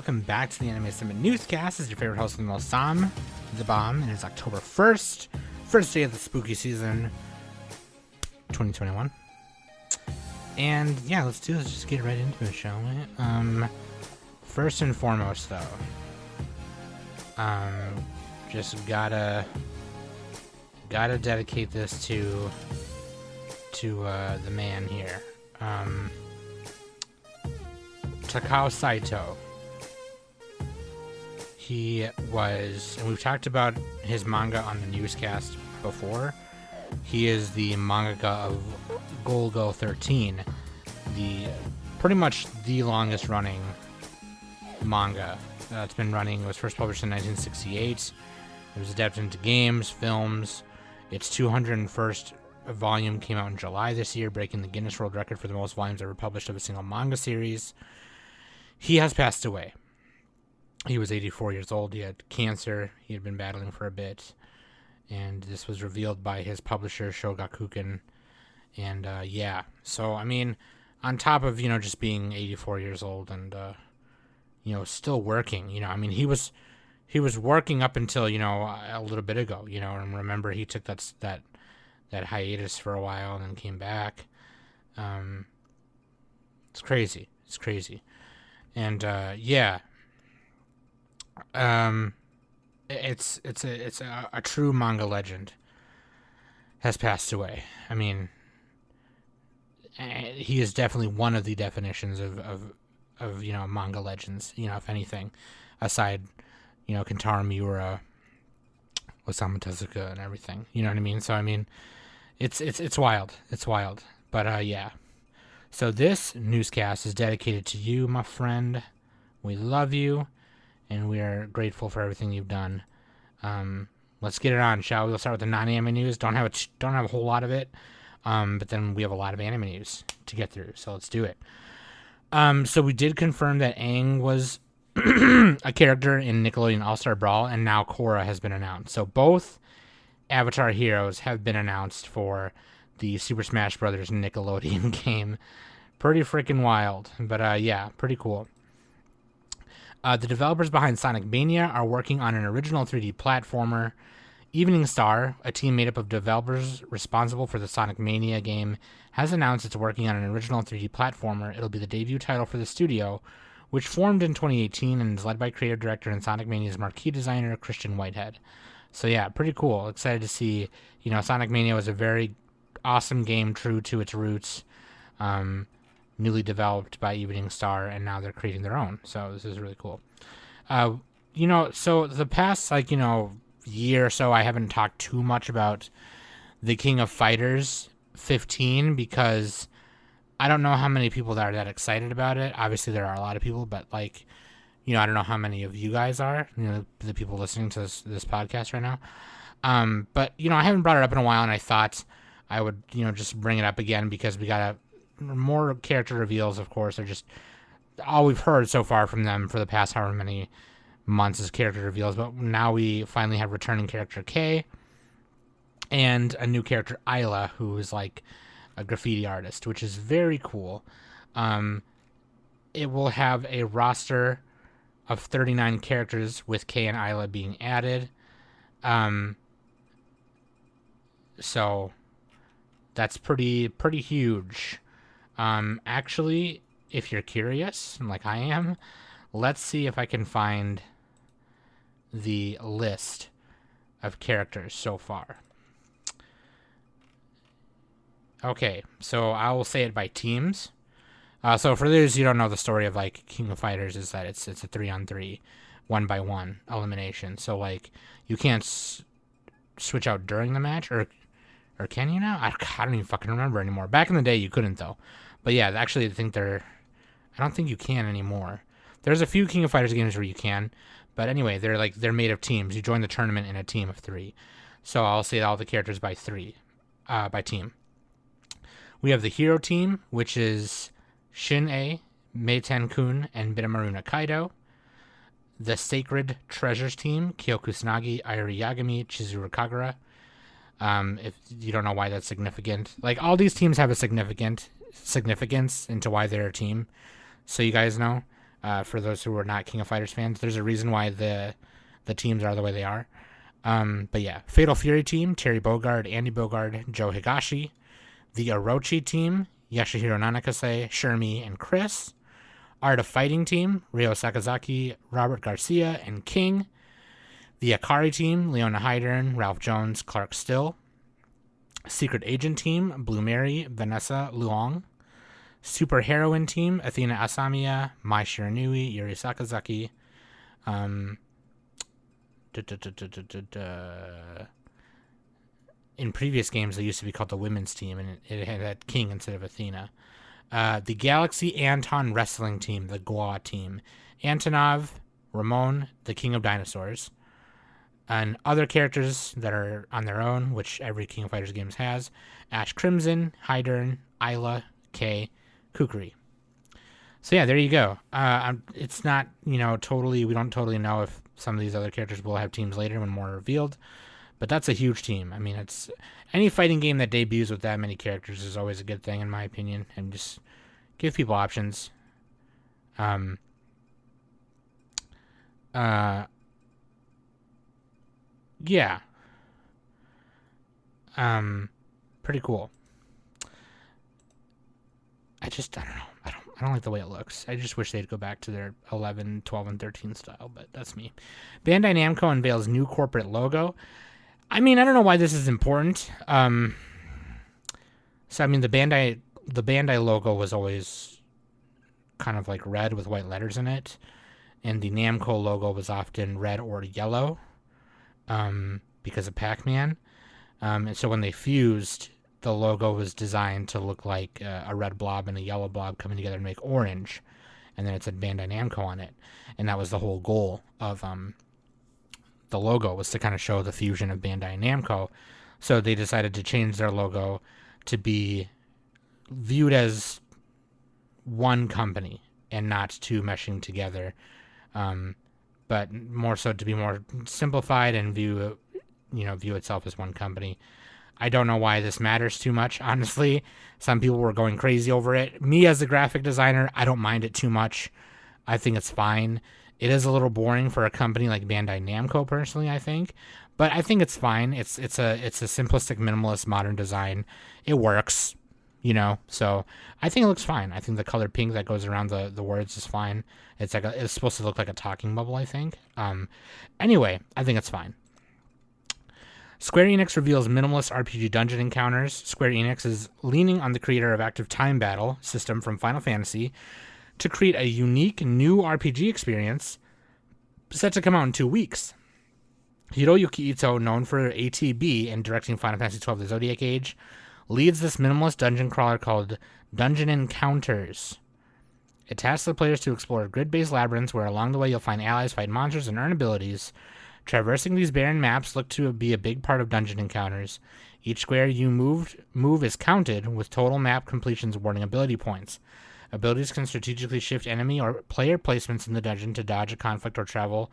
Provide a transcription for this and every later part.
welcome back to the Anime Summit Newscast. This is your favorite host of the most, Sam the Bomb, and it's October 1st, first day of the spooky season, 2021. And yeah, let's just get right into it, shall we? First and foremost, though, just gotta dedicate this to the man here, Takao Saito. He was, and we've talked about his manga on the newscast before. He is the mangaka of Golgo 13, pretty much the longest running manga that's been running. It was first published in 1968. It was adapted into games, films. Its 201st volume came out in July this year, breaking the Guinness World Record for the most volumes ever published of a single manga series. He has passed away. He was 84 years old. He had cancer. He had been battling for a bit. And this was revealed by his publisher, Shogakukan. And, yeah. So, I mean, on top of, just being 84 years old and, still working, I mean, he was working up until, a little bit ago, and remember he took that hiatus for a while and then came back. It's crazy. It's crazy. And, yeah. It's a true manga legend has passed away. I mean, he is definitely one of the definitions of manga legends, if anything, aside, Kentaro Miura, Osamu Tezuka and everything, you know what I mean? So, I mean, it's wild. It's wild. But, yeah. So this newscast is dedicated to you, my friend. We love you, and we are grateful for everything you've done. Let's get it on, shall we? We'll start with the non-anime news. Don't have a whole lot of it, but then we have a lot of anime news to get through. So let's do it. So we did confirm that Aang was a character in Nickelodeon All-Star Brawl, and now Korra has been announced. So both Avatar heroes have been announced for the Super Smash Bros. Nickelodeon game. Pretty freaking wild, but yeah, pretty cool. The developers behind Sonic Mania are working on an original 3D platformer. Evening Star, a team made up of developers responsible for the Sonic Mania game, has announced it's working on an original 3D platformer. It'll be the debut title for the studio, which formed in 2018 and is led by creative director and Sonic Mania's marquee designer, Christian Whitehead. So yeah, pretty cool. Excited to see, Sonic Mania was a very awesome game, true to its roots. Newly developed by Evening Star, and now they're creating their own. So this is really cool. So the past, year or so, I haven't talked too much about the King of Fighters 15 because I don't know how many people that are that excited about it. Obviously, there are a lot of people, but I don't know how many of you guys are, the people listening to this podcast right now. But, I haven't brought it up in a while, and I thought I would, just bring it up again because we got more character reveals, of course. They're just all we've heard so far from them for the past however many months is character reveals, but now we finally have returning character Kay and a new character Isla, who is like a graffiti artist, which is very cool. It will have a roster of 39 characters with Kay and Isla being added. So that's pretty huge. Actually, if you're curious, like I am, let's see if I can find the list of characters so far. Okay, so I will say it by teams. So for those who don't know the story of King of Fighters, is that it's a 3-on-3, 1-by-1 elimination. So you can't switch out during the match, or can you now? I don't even fucking remember anymore. Back in the day, you couldn't though. But yeah, actually, I don't think you can anymore. There's a few King of Fighters games where you can, but anyway, they're made of teams. You join the tournament in a team of 3. So I'll say all the characters by team. We have the hero team, which is Shin-A, Meiten-kun, and Bitamaru Kaido. The Sacred Treasures team, Kyoku Tsunagi, Airi Yagami, Chizuru Kagura. If you don't know why that's significant, all these teams have a significance into why they're a team, so you guys know. For those who are not King of Fighters fans, there's a reason why the teams are the way they are. But yeah, Fatal Fury team, Terry Bogard, Andy Bogard, Joe Higashi. The Orochi team, Yasuhiro Nanakase, Shermie, and Chris. Art of Fighting team, Ryo Sakazaki, Robert Garcia, and King. The Akari team, Leona Hydern, Ralph Jones, Clark Still. Secret Agent team, Blue Mary, Vanessa Luong. Super Heroine team, Athena Asamiya, Mai Shiranui, Yuri Sakazaki. In previous games, they used to be called the women's team, and it had King instead of Athena. The Galaxy Anton Wrestling team, the Gua team. Antonov, Ramon, the King of Dinosaurs. And other characters that are on their own, which every King of Fighters games has. Ash Crimson, Hydern, Isla, Kay, Kukri. So yeah, there you go. It's not, totally, we don't totally know if some of these other characters will have teams later when more are revealed. But that's a huge team. I mean, it's any fighting game that debuts with that many characters is always a good thing, in my opinion. And just give people options. Yeah. Pretty cool. I don't know. I don't like the way it looks. I just wish they'd go back to their 11, 12, and 13 style, but that's me. Bandai Namco unveils new corporate logo. I mean, I don't know why this is important. The Bandai logo was always kind of like red with white letters in it, and the Namco logo was often red or yellow, because of Pac-Man. And so when they fused, the logo was designed to look like a red blob and a yellow blob coming together to make orange, and then it said Bandai Namco on it, and that was the whole goal of the logo, was to kind of show the fusion of Bandai and Namco. So they decided to change their logo to be viewed as one company and not two meshing together, but more so to be more simplified and view itself as one company. I don't know why this matters too much, honestly. Some people were going crazy over it. Me, as a graphic designer, I don't mind it too much. I think it's fine. It is a little boring for a company like Bandai Namco, personally, I think. But I think it's fine. It's a simplistic, minimalist, modern design. It works, So I think it looks fine. I think the color pink that goes around the words is fine. It's supposed to look like a talking bubble, I think. Anyway, I think it's fine. Square Enix reveals minimalist RPG dungeon encounters. Square Enix is leaning on the creator of Active Time Battle system from Final Fantasy to create a unique new RPG experience set to come out in 2 weeks. Hiroyuki Ito, known for ATB and directing Final Fantasy XII The Zodiac Age, leads this minimalist dungeon crawler called Dungeon Encounters. It tasks the players to explore grid-based labyrinths where along the way you'll find allies, fight monsters, and earn abilities. Traversing these barren maps look to be a big part of dungeon encounters. Each square you move is counted, with total map completions awarding ability points. Abilities can strategically shift enemy or player placements in the dungeon to dodge a conflict or travel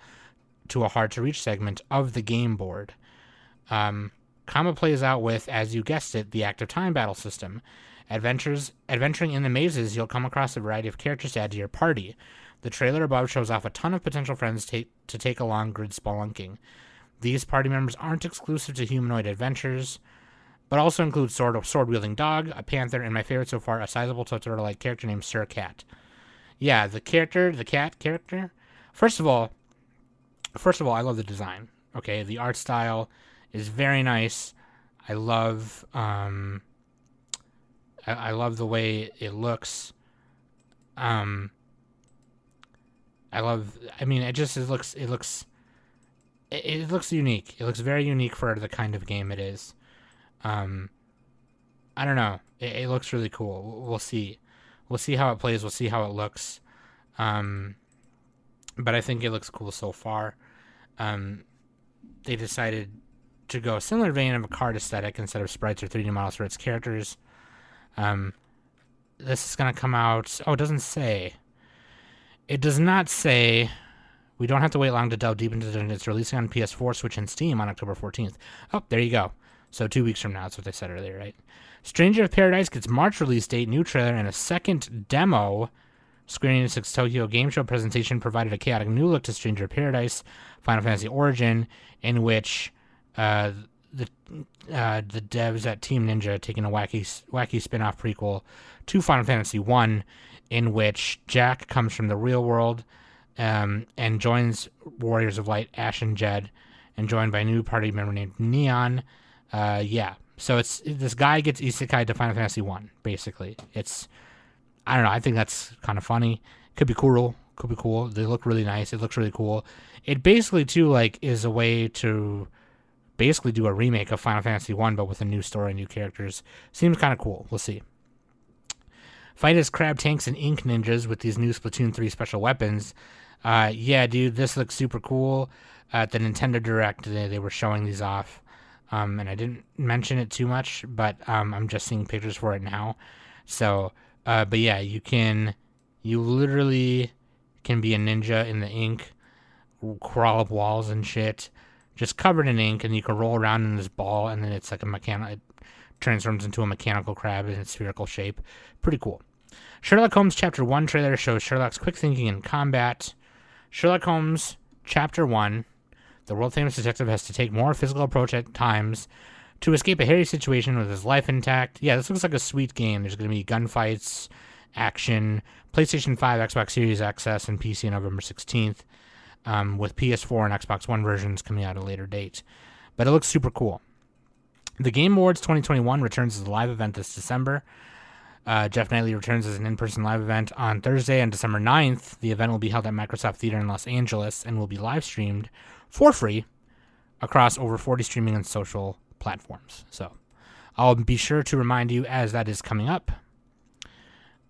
to a hard-to-reach segment of the game board. Combat plays out with, as you guessed it, the Active Time Battle system. Adventuring in the mazes, you'll come across a variety of characters to add to your party. The trailer above shows off a ton of potential friends to take along grid spelunking. These party members aren't exclusive to humanoid adventures, but also include sword-wielding dog, a panther, and my favorite so far, a sizable Totoro-like character named Sir Cat. Yeah, the cat character. First of all, I love the design. Okay, the art style is very nice. I love the way it looks. It looks unique. It looks very unique for the kind of game it is. I don't know. It looks really cool. We'll see. We'll see how it plays. We'll see how it looks. But I think it looks cool so far. They decided to go a similar vein of a card aesthetic instead of sprites or 3D models for its characters. This is going to come out... Oh, it doesn't say. It does not say. We don't have to wait long to delve deep into the dungeon. It's releasing on PS4, Switch, and Steam on October 14th. Oh, there you go. So 2 weeks from now. That's what they said earlier, right? Stranger of Paradise gets March release date, new trailer, and a second demo Square Enix's Tokyo Game Show presentation provided a chaotic new look to Stranger of Paradise Final Fantasy Origin, in which the devs at Team Ninja taking a wacky spin-off prequel to Final Fantasy 1, in which Jack comes from the real world and joins Warriors of Light, Ash and Jed, and joined by a new party member named Neon. So it's this guy gets isekai to Final Fantasy 1, basically. I don't know, I think that's kind of funny. Could be cool. They look really nice. It looks really cool. It basically, too, like, is a way to basically do a remake of Final Fantasy 1, but with a new story and new characters. Seems kind of cool. We'll see. Fight as crab tanks and ink ninjas with these new Splatoon 3 special weapons. Yeah, dude, this looks super cool. At the Nintendo Direct, they were showing these off. And I didn't mention it too much, but I'm just seeing pictures for it now. So, but yeah, you literally can be a ninja in the ink, crawl up walls and shit, just covered in ink, and you can roll around in this ball, and then it's like it transforms into a mechanical crab in its spherical shape. Pretty cool. Sherlock Holmes Chapter 1 trailer shows Sherlock's quick thinking in combat. Sherlock Holmes Chapter 1, the world-famous detective has to take more physical approach at times to escape a hairy situation with his life intact. Yeah, this looks like a sweet game. There's going to be gunfights, action, PlayStation 5, Xbox Series XS, and PC on November 16th, with PS4 and Xbox One versions coming out at a later date. But it looks super cool. The Game Awards 2021 returns as a live event this December. Jeff Knightley returns as an in-person live event on Thursday, on December 9th. The event will be held at Microsoft Theater in Los Angeles and will be live-streamed for free across over 40 streaming and social platforms. So I'll be sure to remind you as that is coming up.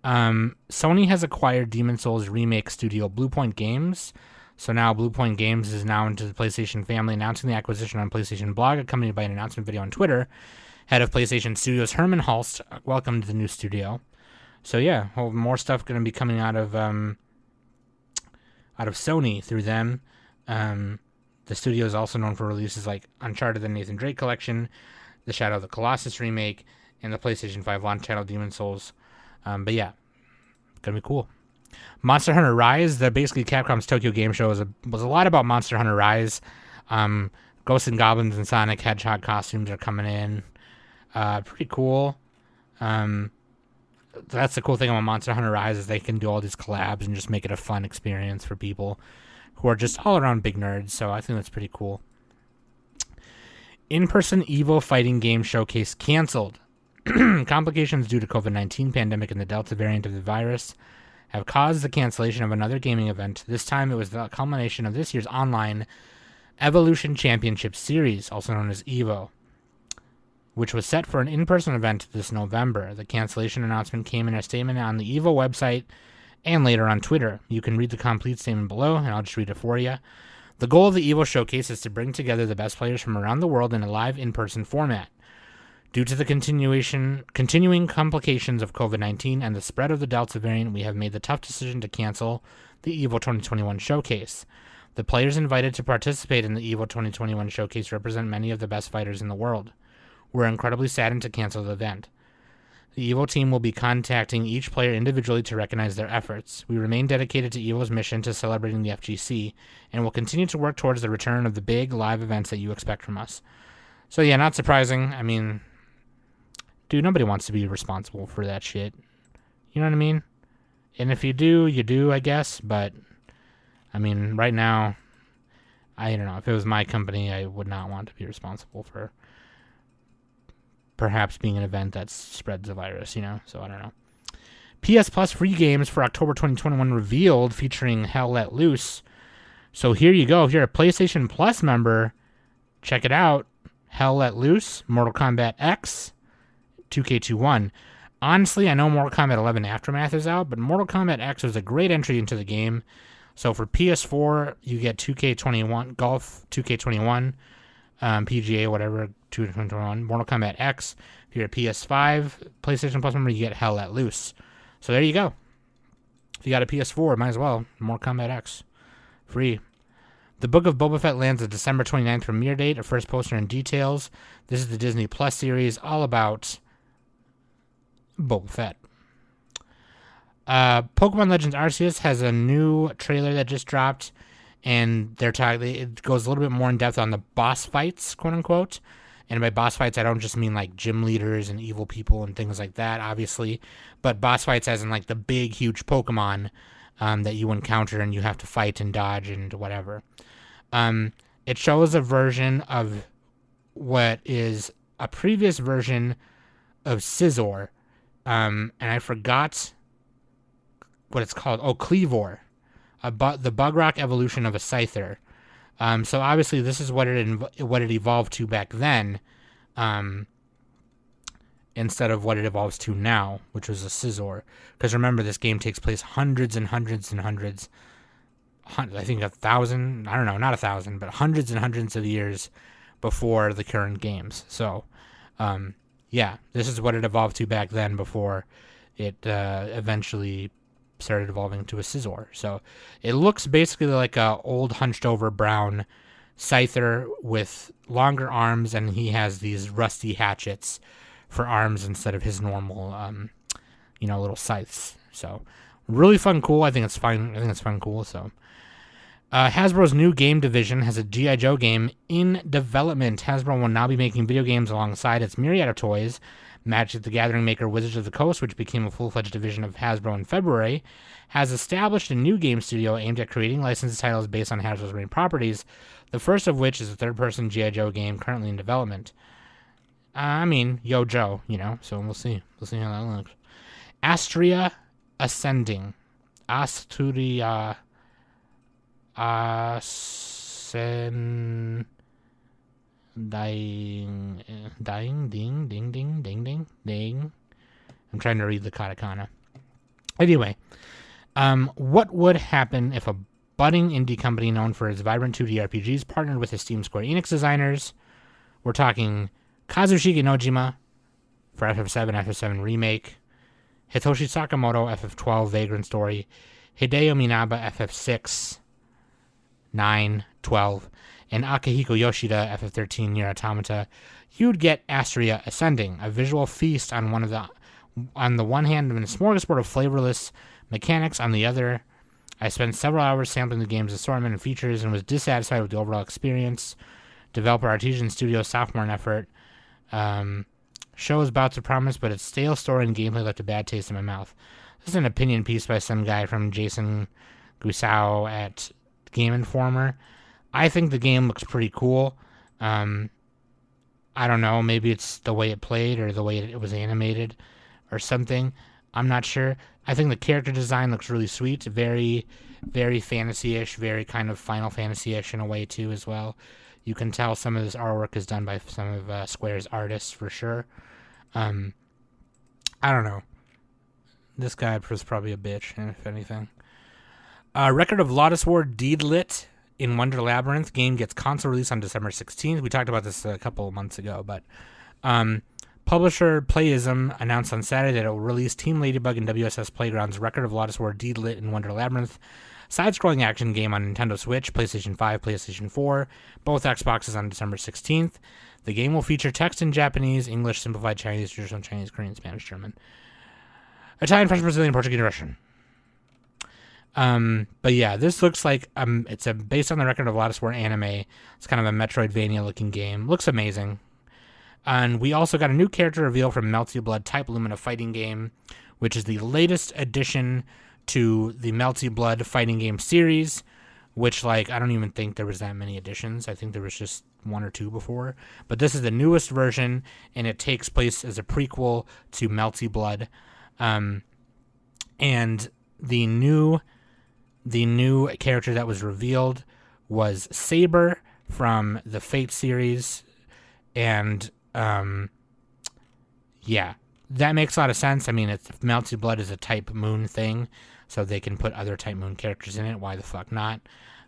Sony has acquired Demon's Souls remake studio Bluepoint Games. So now Bluepoint Games is now into the PlayStation family, announcing the acquisition on PlayStation blog, accompanied by an announcement video on Twitter. Head of PlayStation Studios Herman Hulst welcomed the new studio. So yeah, more stuff going to be coming out of Sony through them. The studio is also known for releases like Uncharted: The Nathan Drake Collection, the Shadow of the Colossus remake, and the PlayStation 5 launch title Demon's Souls. But yeah, gonna be cool. Monster Hunter Rise, basically Capcom's Tokyo Game Show was a lot about Monster Hunter Rise. Ghosts and Goblins and Sonic Hedgehog costumes are coming in. Pretty cool. That's the cool thing about Monster Hunter Rise is they can do all these collabs and just make it a fun experience for people who are just all around big nerds. So I think that's pretty cool. In-person Evo fighting game showcase canceled. Complications due to COVID-19 pandemic and the Delta variant of the virus have caused the cancellation of another gaming event. This time it was the culmination of this year's online Evolution Championship Series, also known as EVO, which was set for an in-person event this November. The cancellation announcement came in a statement on the EVO website and later on Twitter. You can read the complete statement below, and I'll just read it for you. The goal of the EVO Showcase is to bring together the best players from around the world in a live in-person format. Due to the continuing complications of COVID-19 and the spread of the Delta variant, we have made the tough decision to cancel the EVO 2021 Showcase. The players invited to participate in the EVO 2021 Showcase represent many of the best fighters in the world. We're incredibly saddened to cancel the event. The EVO team will be contacting each player individually to recognize their efforts. We remain dedicated to EVO's mission to celebrating the FGC, and will continue to work towards the return of the big live events that you expect from us. So yeah, not surprising. I mean, dude, nobody wants to be responsible for that shit. You know what I mean? And if you do, you do, I guess. But, I mean, right now, I don't know. If it was my company, I would not want to be responsible for perhaps being an event that spreads the virus, you know? So, I don't know. PS Plus free games for October 2021 revealed, featuring Hell Let Loose. So here you go. If you're a PlayStation Plus member, check it out. Hell Let Loose, Mortal Kombat X, 2K21. Honestly, I know Mortal Kombat 11 Aftermath is out, but Mortal Kombat X was a great entry into the game. So for PS4, you get 2K21, Golf 2K21, PGA, whatever, 2K21, Mortal Kombat X. If you're a PS5 PlayStation Plus member, you get Hell Let Loose. So there you go. If you got a PS4, might as well. Mortal Kombat X. Free. The Book of Boba Fett lands the December 29th premiere date, a first poster and details. This is the Disney Plus series all about Boba Fett. Pokemon Legends Arceus has a new trailer that just dropped, and it goes a little bit more in depth on the boss fights, quote unquote. And by boss fights, I don't just mean like gym leaders and evil people and things like that, obviously, but boss fights as in like the big, huge Pokemon that you encounter and you have to fight and dodge and whatever. It shows a version of what is a previous version of Scizor, and I forgot what it's called. Oh, Cleavor, the Bugrock evolution of a Scyther. So obviously this is what it evolved to back then, instead of what it evolves to now, which was a Scizor. Because remember, this game takes place hundreds and hundreds and hundreds. I think 1,000. I don't know, not 1,000, but hundreds and hundreds of years before the current games. So, yeah, this is what it evolved to back then before it eventually started evolving to a Scizor. So it looks basically like a old hunched over brown Scyther with longer arms, and he has these rusty hatchets for arms instead of his normal little scythes. So really fun, cool. I think it's fun, cool. So Hasbro's new game division has a G.I. Joe game in development. Hasbro will now be making video games alongside its myriad of toys. Magic the Gathering maker Wizards of the Coast, which became a full-fledged division of Hasbro in February, has established a new game studio aimed at creating licensed titles based on Hasbro's main properties, the first of which is a third-person G.I. Joe game currently in development. Yo Joe, so we'll see. We'll see how that looks. Astria Ascending. Astria Ascending. Ding. I'm trying to read the katakana. Anyway, what would happen if a budding indie company known for its vibrant 2D RPGs partnered with esteemed Square Enix designers? We're talking Kazushige Nojima for FF7, FF7 Remake, Hitoshi Sakamoto, FF12 Vagrant Story, Hideo Minaba, FF6, 9, 12, and Akihiko Yoshida, FF13 Nier Automata. You'd get Astria Ascending, a visual feast on the one hand and a smorgasbord of flavorless mechanics on the other. I spent several hours sampling the game's assortment and features and was dissatisfied with the overall experience. Developer Artesian Studio sophomore effort. Show is about to promise, but its stale story and gameplay left a bad taste in my mouth. This is an opinion piece by some guy from Jason Gusau at Game Informer. I think the game looks pretty cool. I don't know, maybe it's the way it played or the way it was animated or something. I'm not sure. I think the character design looks really sweet. Very, very fantasy-ish, very kind of Final Fantasy-ish in a way too as well. You can tell some of this artwork is done by some of Square's artists for sure. I don't know. This guy was probably a bitch, if anything. Record of Lotus War Deedlit in Wonder Labyrinth. Game gets console release on December 16th. We talked about this a couple of months ago, but publisher Playism announced on Saturday that it will release Team Ladybug and WSS Playground's Record of Lotus War Deedlit in Wonder Labyrinth side-scrolling action game on Nintendo Switch, PlayStation 5, PlayStation 4, both Xboxes on December 16th. The game will feature text in Japanese, English, simplified Chinese, traditional Chinese, Korean, Spanish, German, Italian, French, Brazilian, Portuguese, and Russian. But yeah, this looks like it's based on the Record of Lotus War anime. It's kind of a Metroidvania-looking game. Looks amazing. And we also got a new character reveal from Melty Blood Type Lumina fighting game, which is the latest addition to the Melty Blood fighting game series, which, I don't even think there was that many additions. I think there was just one or two before. But this is the newest version, and it takes place as a prequel to Melty Blood. And the new character that was revealed was Saber from the Fate series. And, yeah, that makes a lot of sense. I mean, Melty Blood is a Type Moon thing, so they can put other Type Moon characters in it. Why the fuck not?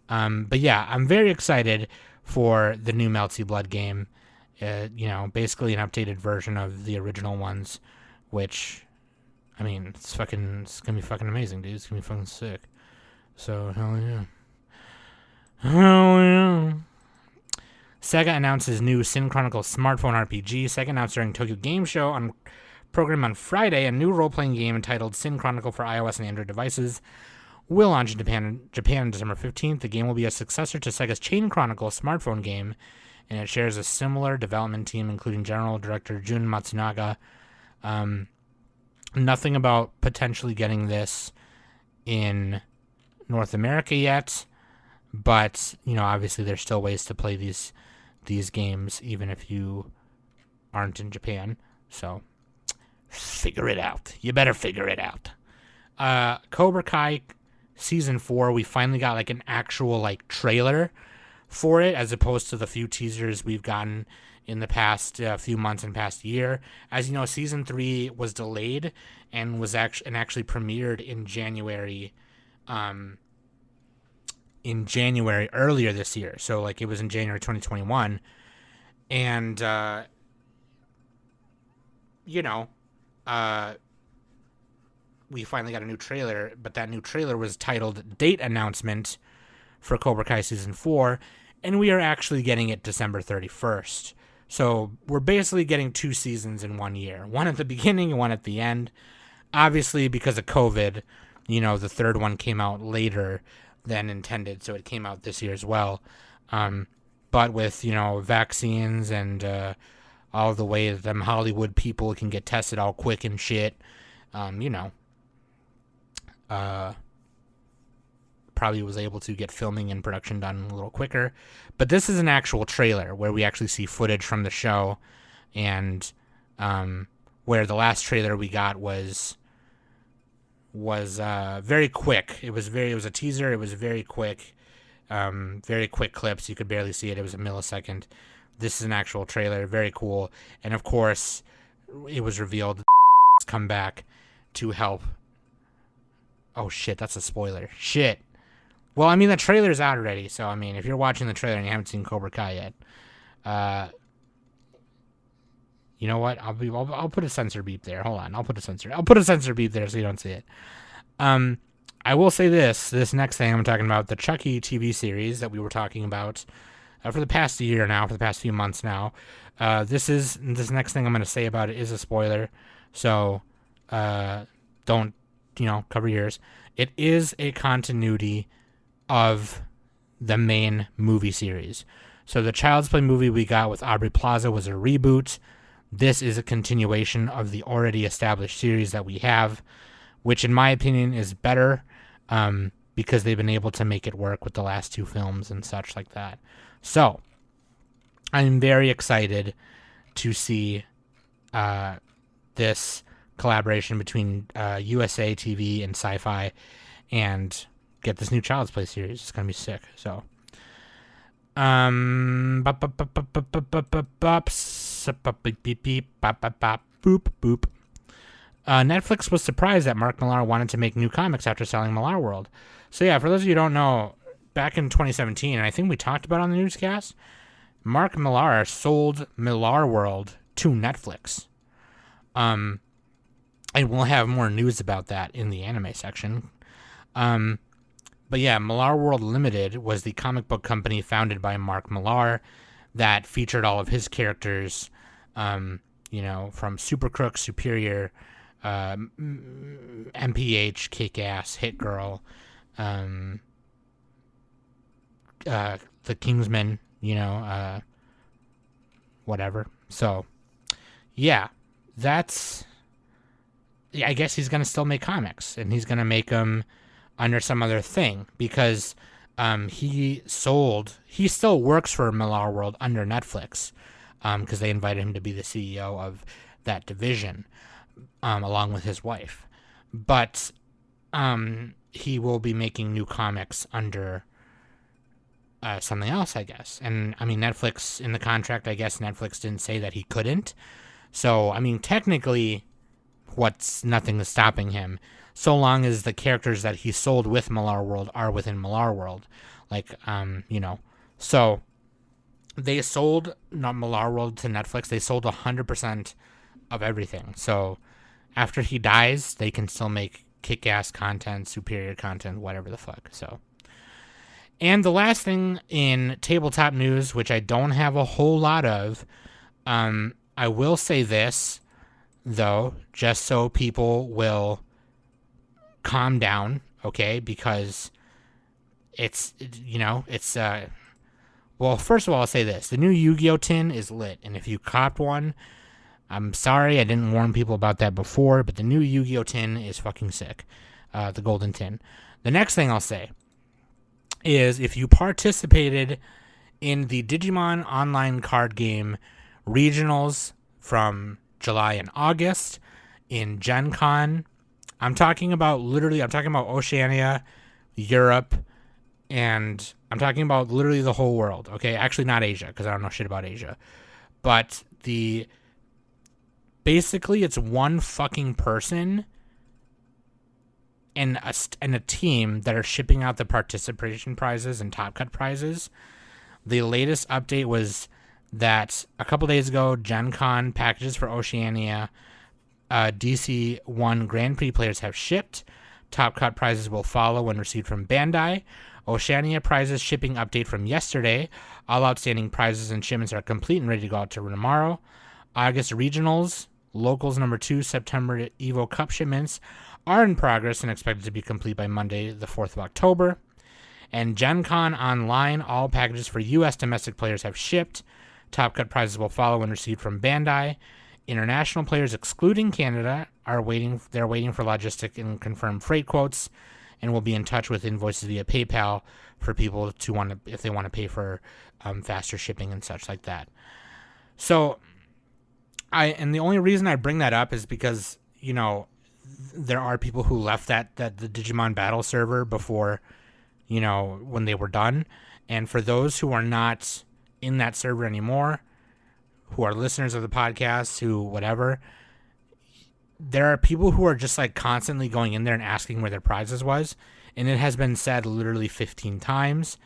But yeah, I'm very excited for the new Melty Blood game. Basically an updated version of the original ones, which, I mean, it's gonna be fucking amazing, dude. It's gonna be fucking sick. So, hell yeah. Hell yeah. Sega announces new Sin Chronicles smartphone RPG. Sega announced during Tokyo Game Show on program on Friday, a new role-playing game entitled Sin Chronicle for iOS and Android devices will launch in Japan on December 15th. The game will be a successor to Sega's Chain Chronicle smartphone game, and it shares a similar development team, including General Director Jun Matsunaga. Nothing about potentially getting this in North America yet, but, you know, obviously there's still ways to play these games, even if you aren't in Japan. So, figure it out. You better figure it out. Cobra Kai Season 4, we finally got, like, an actual, like, trailer for it, as opposed to the few teasers we've gotten in the past few months and past year. As you know, Season 3 was delayed and was actually premiered in January, earlier this year. So, like, it was in January 2021. And, we finally got a new trailer, but that new trailer was titled Date Announcement for Cobra Kai Season 4, and we are actually getting it December 31st. So we're basically getting 2 seasons in 1 year. One at the beginning and one at the end. Obviously, because of COVID, you know, the third one came out later than intended, so it came out this year as well. But with, you know, vaccines and all the way that them Hollywood people can get tested all quick and shit, probably was able to get filming and production done a little quicker. But this is an actual trailer where we actually see footage from the show, and where the last trailer we got was very quick. It was a teaser. It was very quick clips. You could barely see it. It was a millisecond. This is an actual trailer. Very cool. And of course, it was revealed that come back to help. Oh shit, that's a spoiler. Shit. Well, I mean, the trailer's out already, so, I mean, if you're watching the trailer and you haven't seen Cobra Kai yet, you know what? I'll put a censor beep there. Hold on, I'll put a censor beep there so you don't see it. I will say this next thing I'm talking about, the Chucky TV series that we were talking about for the past year now, for the past few months now. This next thing I'm going to say about it is a spoiler, so don't, cover your ears. It is a continuity of the main movie series. So the Child's Play movie we got with Aubrey Plaza was a reboot. This is a continuation of the already established series that we have, which in my opinion is better, because they've been able to make it work with the last 2 films and such like that. So I'm very excited to see this collaboration between USA TV and Sci-Fi and get this new Child's Play series. It's going to be sick. So Netflix was surprised that Mark Millar wanted to make new comics after selling Millar World. So yeah, for those of you who don't know, back in 2017, and I think we talked about it on the newscast, Mark Millar sold Millar World to Netflix. And we'll have more news about that in the anime section. But yeah, Millar World Limited was the comic book company founded by Mark Millar that featured all of his characters, from Super Crook, Superior, MPH, Kick-Ass, Hit Girl, the Kingsman, whatever. So, yeah, I guess he's going to still make comics, and he's going to make them under some other thing, because he still works for Millar World under Netflix, because they invited him to be the CEO of that division, along with his wife. But he will be making new comics under something else, I guess. And, I mean, Netflix, in the contract, I guess Netflix didn't say that he couldn't. So, I mean, technically, nothing is stopping him, so long as the characters that he sold with Millar World are within Millar World. So they sold Millar World to Netflix. They sold 100% of everything. So after he dies, they can still make kick-ass content, superior content, whatever the fuck. So, and the last thing in tabletop news, which I don't have a whole lot of, I will say this. though, just so people will calm down, okay? Because it's, well, first of all, I'll say this. The new Yu-Gi-Oh! Tin is lit, and if you copped one, I'm sorry I didn't warn people about that before, but the new Yu-Gi-Oh! Tin is fucking sick. The golden tin. The next thing I'll say is if you participated in the Digimon online card game regionals from July and August in Gen Con, I'm talking about Oceania, Europe, and I'm talking about literally the whole world, okay? Actually not Asia, because I don't know shit about Asia. But basically it's one fucking person and a team that are shipping out the participation prizes and top cut prizes. The latest update was that a couple days ago, Gen Con packages for Oceania DC1 Grand Prix players have shipped. Top cut prizes will follow when received from Bandai. Oceania prizes shipping update from yesterday. All outstanding prizes and shipments are complete and ready to go out to tomorrow. August regionals, locals number 2, September Evo Cup shipments are in progress and expected to be complete by Monday, the 4th of October. And Gen Con Online, all packages for U.S. domestic players have shipped. Top cut prizes will follow when received from Bandai. International players, excluding Canada, they're waiting for logistic and confirmed freight quotes, and will be in touch with invoices via PayPal for people if they want to pay for faster shipping and such like that. So, the only reason I bring that up is because, there are people who left the Digimon Battle server before, when they were done. And for those who are not in that server anymore, who are listeners of the podcast, there are people who are just like constantly going in there and asking where their prizes was. And it has been said literally 15 times.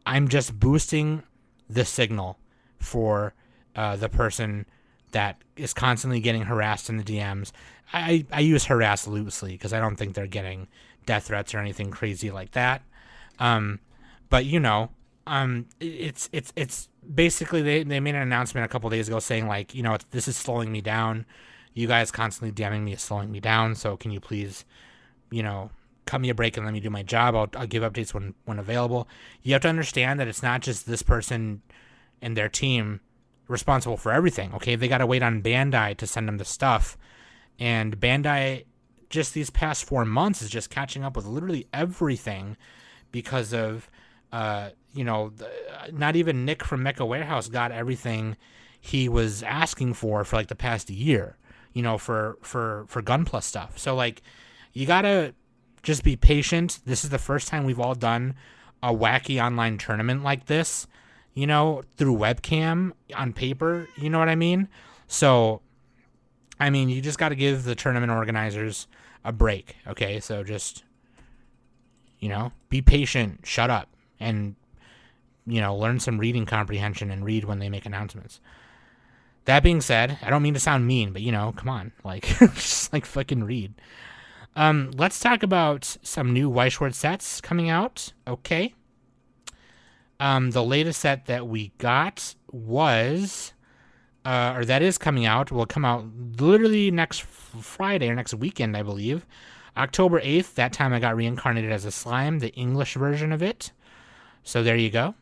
I'm just boosting the signal for the person that is constantly getting harassed in the DMs. I use harass loosely because I don't think they're getting death threats or anything crazy like that. But it's basically they made an announcement a couple days ago saying like, this is slowing me down. You guys constantly DMing me is slowing me down. So can you please, cut me a break and let me do my job. I'll give updates when available. You have to understand that it's not just this person and their team responsible for everything. Okay, they got to wait on Bandai to send them the stuff, and Bandai just these past 4 months is just catching up with literally everything because of not even Nick from Mecha Warehouse got everything he was asking for like the past year, for Gunpla stuff. So like you gotta just be patient. This is the first time we've all done a wacky online tournament like this, through webcam on paper, you know what I mean? So, you just got to give the tournament organizers a break, okay? So just, be patient, shut up, and, learn some reading comprehension and read when they make announcements. That being said, I don't mean to sound mean, but, come on, just, fucking read. Let's talk about some new Weichwort sets coming out, okay? The latest set that we got was, that is coming out, will come out literally next Friday or next weekend, I believe. October 8th, that time I got reincarnated as a slime, the English version of it. So there you go.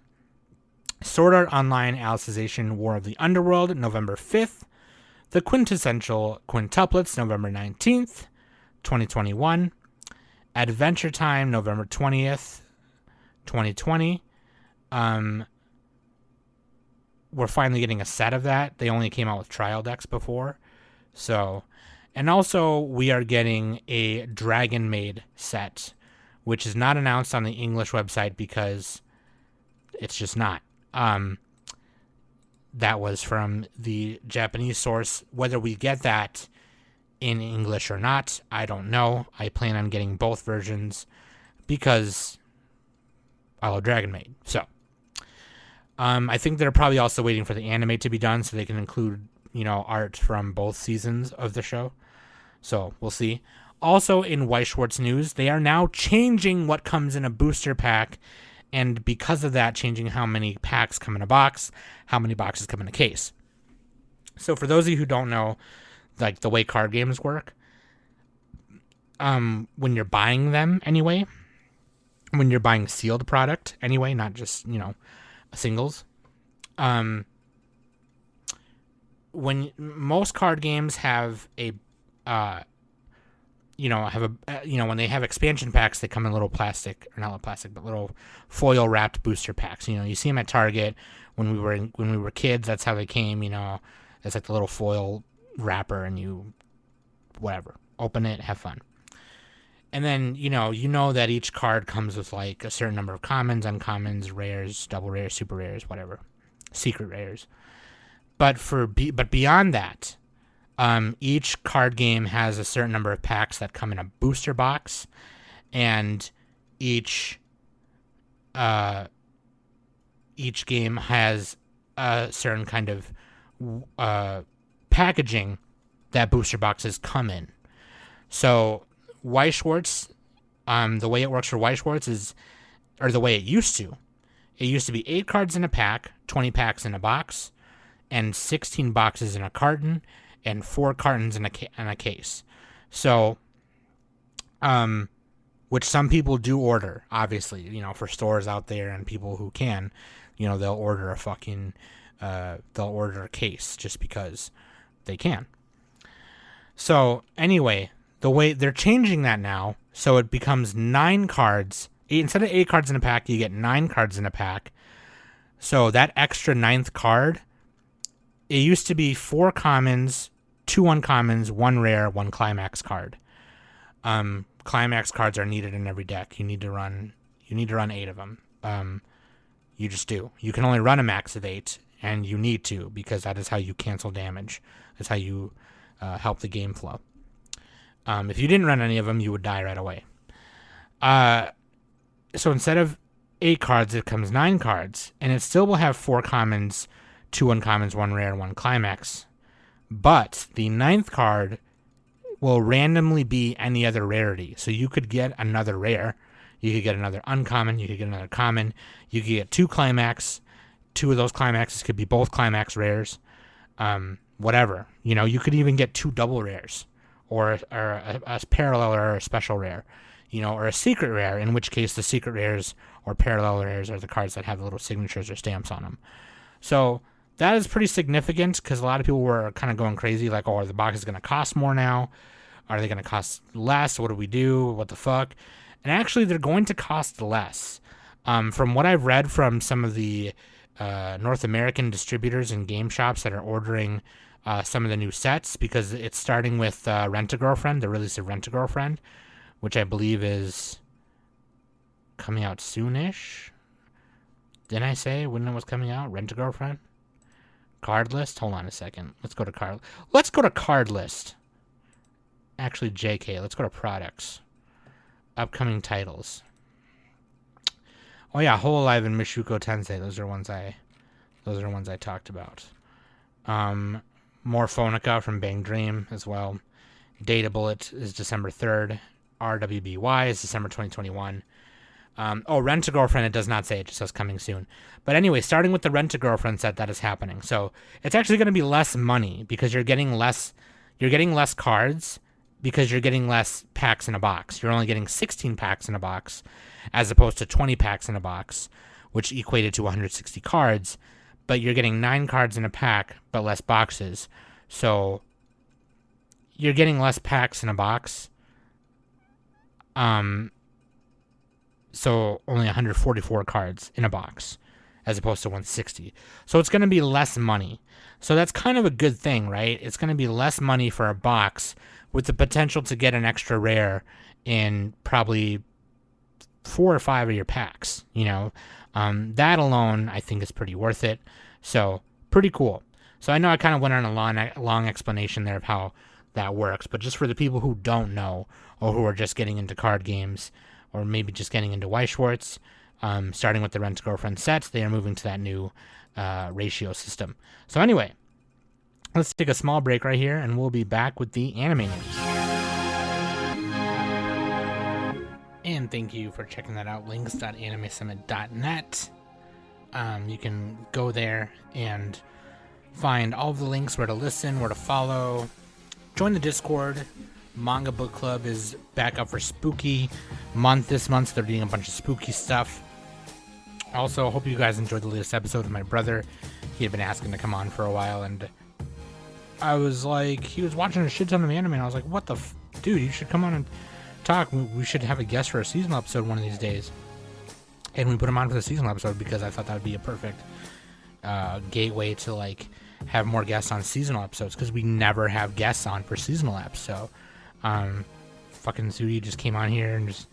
Sword Art Online Alicization War of the Underworld, November 5th. The Quintessential Quintuplets, November 19th, 2021. Adventure Time, November 20th, 2020. We're finally getting a set of that. They only came out with trial decks before. So, and also we are getting a Dragon Maid set, which is not announced on the English website because it's just not. That was from the Japanese source. Whether we get that in English or not, I don't know. I plan on getting both versions because I love Dragon Maid. So, I think they're probably also waiting for the anime to be done so they can include, art from both seasons of the show. So we'll see. Also in Weichwart's news, they are now changing what comes in a booster pack, and because of that, changing how many packs come in a box, how many boxes come in a case. So for those of you who don't know, like the way card games work. When you're buying them anyway, when you're buying sealed product anyway, not just, singles. When most card games have when they have expansion packs, they come in little plastic, or not little plastic, but little foil wrapped booster packs. You see them at Target when we were kids. That's how they came. It's like the little foil wrapper, and you open it, have fun. And then, that each card comes with like a certain number of commons, uncommons, rares, double rares, super rares, whatever, secret rares. But beyond that, each card game has a certain number of packs that come in a booster box, and each game has a certain kind of packaging that booster boxes come in. So Weiss Schwarz, the way it works for Weiss Schwarz is, or the way it used to be 8 cards in a pack, 20 packs in a box, and 16 boxes in a carton, and 4 cartons in a case. So, which some people do order, obviously, for stores out there and people who can, they'll order they'll order a case just because they can. So anyway, the way they're changing that now, so it becomes 9 cards. Instead of 8 cards in a pack, you get 9 cards in a pack. So that extra 9th card, it used to be 4 commons, 2 uncommons, 1 rare, 1 climax card. Climax cards are needed in every deck. You need to run 8 of them. You just do. You can only run a max of 8, and you need to, because that is how you cancel damage. That's how you help the game flow. If you didn't run any of them, you would die right away. So instead of 8 cards, it comes 9 cards, and it still will have 4 commons, 2 uncommons, 1 rare, 1 climax. But the 9th card will randomly be any other rarity. So you could get another rare, you could get another uncommon, you could get another common, you could get 2 climax. 2 of those climaxes could be both climax rares. Whatever. You could even get 2 double rares, or a parallel or a special rare, or a secret rare, in which case the secret rares or parallel rares are the cards that have the little signatures or stamps on them. So that is pretty significant, because a lot of people were kind of going crazy, like, oh, are the boxes going to cost more now? Are they going to cost less? What do we do? What the fuck? And actually, they're going to cost less. From what I've read from some of the North American distributors and game shops that are ordering some of the new sets, because it's starting with Rent-A-Girlfriend, the release of Rent-A-Girlfriend, which I believe is coming out soonish. Didn't I say when it was coming out? Rent-A-Girlfriend? Card list? Hold on a second. Let's go to card list. Actually, JK. Let's go to products. Upcoming titles. Oh yeah, Hololive and Mishuko Tensei. Those are ones I talked about. More Phonica from Bang Dream as well. Data Bullet is December 3rd. RWBY is December 2021. Rent-A-Girlfriend, it does not say, it just says coming soon. But anyway, starting with the Rent-A-Girlfriend set, that is happening. So it's actually going to be less money, because you're getting less cards, because you're getting less packs in a box. You're only getting 16 packs in a box, as opposed to 20 packs in a box, which equated to 160 cards. But you're getting 9 cards in a pack, but less boxes. So you're getting less packs in a box. So only 144 cards in a box, as opposed to 160. So it's going to be less money. So that's kind of a good thing, right? It's going to be less money for a box, with the potential to get an extra rare in probably 4 or 5 of your packs. That alone, I think, is pretty worth it. So pretty cool. So I know I kind of went on a long explanation there of how that works, but just for the people who don't know, or who are just getting into card games, or maybe just getting into Weiss Schwarz, starting with the Rent-A-Girlfriend sets, they are moving to that new ratio system. So anyway, let's take a small break right here, and we'll be back with the anime news. And thank you for checking that out, links.animesummit.net. You can go there and find all of the links, where to listen, where to follow, join the Discord. Manga Book Club is back up for spooky month this month, so they're doing a bunch of spooky stuff. Also, hope you guys enjoyed the latest episode with my brother. He had been asking to come on for a while, and I was like, he was watching a shit ton of anime, and I was like, what the dude, you should come on and talk. We should have a guest for a seasonal episode one of these days. And we put him on for the seasonal episode because I thought that would be a perfect gateway to, like, have more guests on seasonal episodes, because we never have guests on for seasonal episodes. So, fucking Sudi just came on here and just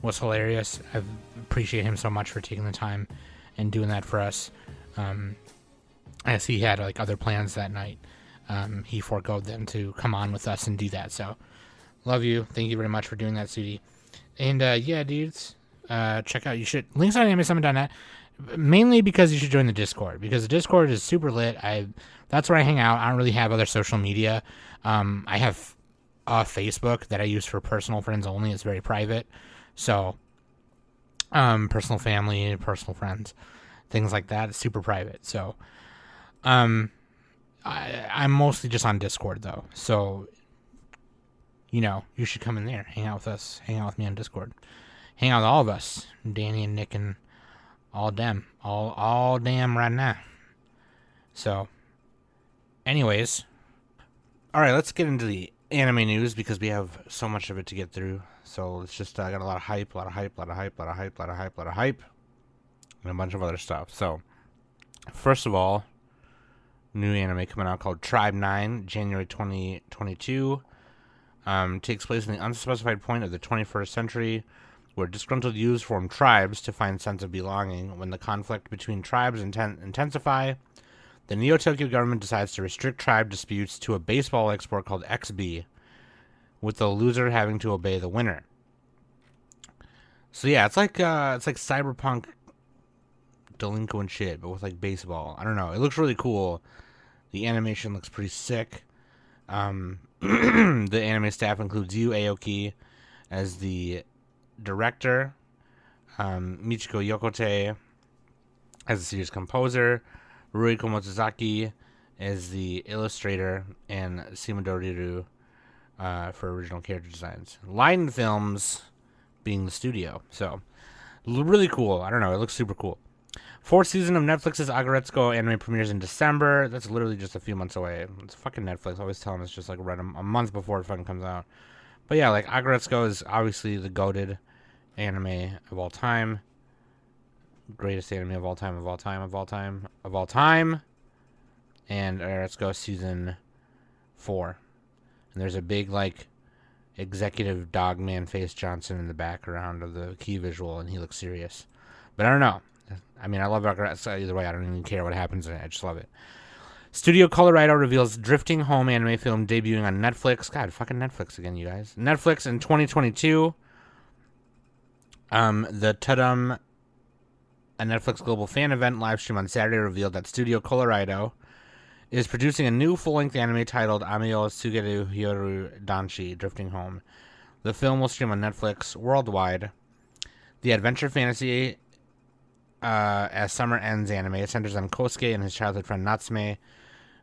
was hilarious. I appreciate him so much for taking the time and doing that for us. As he had, like, other plans that night. He forgoed them to come on with us and do that. So, love you. Thank you very much for doing that, Sudi. And, yeah, dudes, check out, links on anime7.net, mainly because you should join the Discord, because the Discord is super lit. That's where I hang out. I don't really have other social media. I have Facebook that I use for personal friends only. It's very private. So, personal family, personal friends, things like that. It's super private. So, I'm mostly just on Discord, though. So, you should come in there, hang out with us, hang out with me on Discord, hang out with all of us, Danny and Nick and all damn right now. So, anyways, all right, let's get into the anime news, because we have so much of it to get through. So let's just, I got a lot of hype, and a bunch of other stuff. So, first of all, new anime coming out called Tribe 9, January 2022. Takes place in the unspecified point of the 21st century, where disgruntled youths form tribes to find sense of belonging. When the conflict between tribes intensify, the Neo-Tokyo government decides to restrict tribe disputes to a baseball-like sport called XB, with the loser having to obey the winner. So yeah, it's like cyberpunk delinquent shit, but with, like, baseball. I don't know. It looks really cool. The animation looks pretty sick. The anime staff includes Yu Aoki as the director, Michiko Yokote as the series composer, Ruiko Motsuzaki as the illustrator, and Simadoriru for original character designs. Line Films being the studio. So, really cool. I don't know. It looks super cool. Fourth season of Netflix's Agaretsuko anime premieres in December. That's literally just a few months away. It's fucking Netflix. Always telling us just, like, right a month before it fucking comes out. But yeah, like, Agaretsuko is obviously the goated anime of all time. Greatest anime of all time. And Agaretsuko season 4. And there's a big, like, executive dogman face Johnson in the background of the key visual, and he looks serious. But I don't know. I mean, I love Agaretsuko either way. I don't even care what happens in it. I just love it. Studio Colorado reveals Drifting Home anime film debuting on Netflix. God, fucking Netflix again, you guys. Netflix in 2022. The Tudum, a Netflix global fan event live stream on Saturday, revealed that Studio Colorado is producing a new full-length anime titled Amio Sugeru Hyoru Danshi, Drifting Home. The film will stream on Netflix worldwide. The adventure fantasy as summer ends anime centers on Kosuke and his childhood friend Natsume.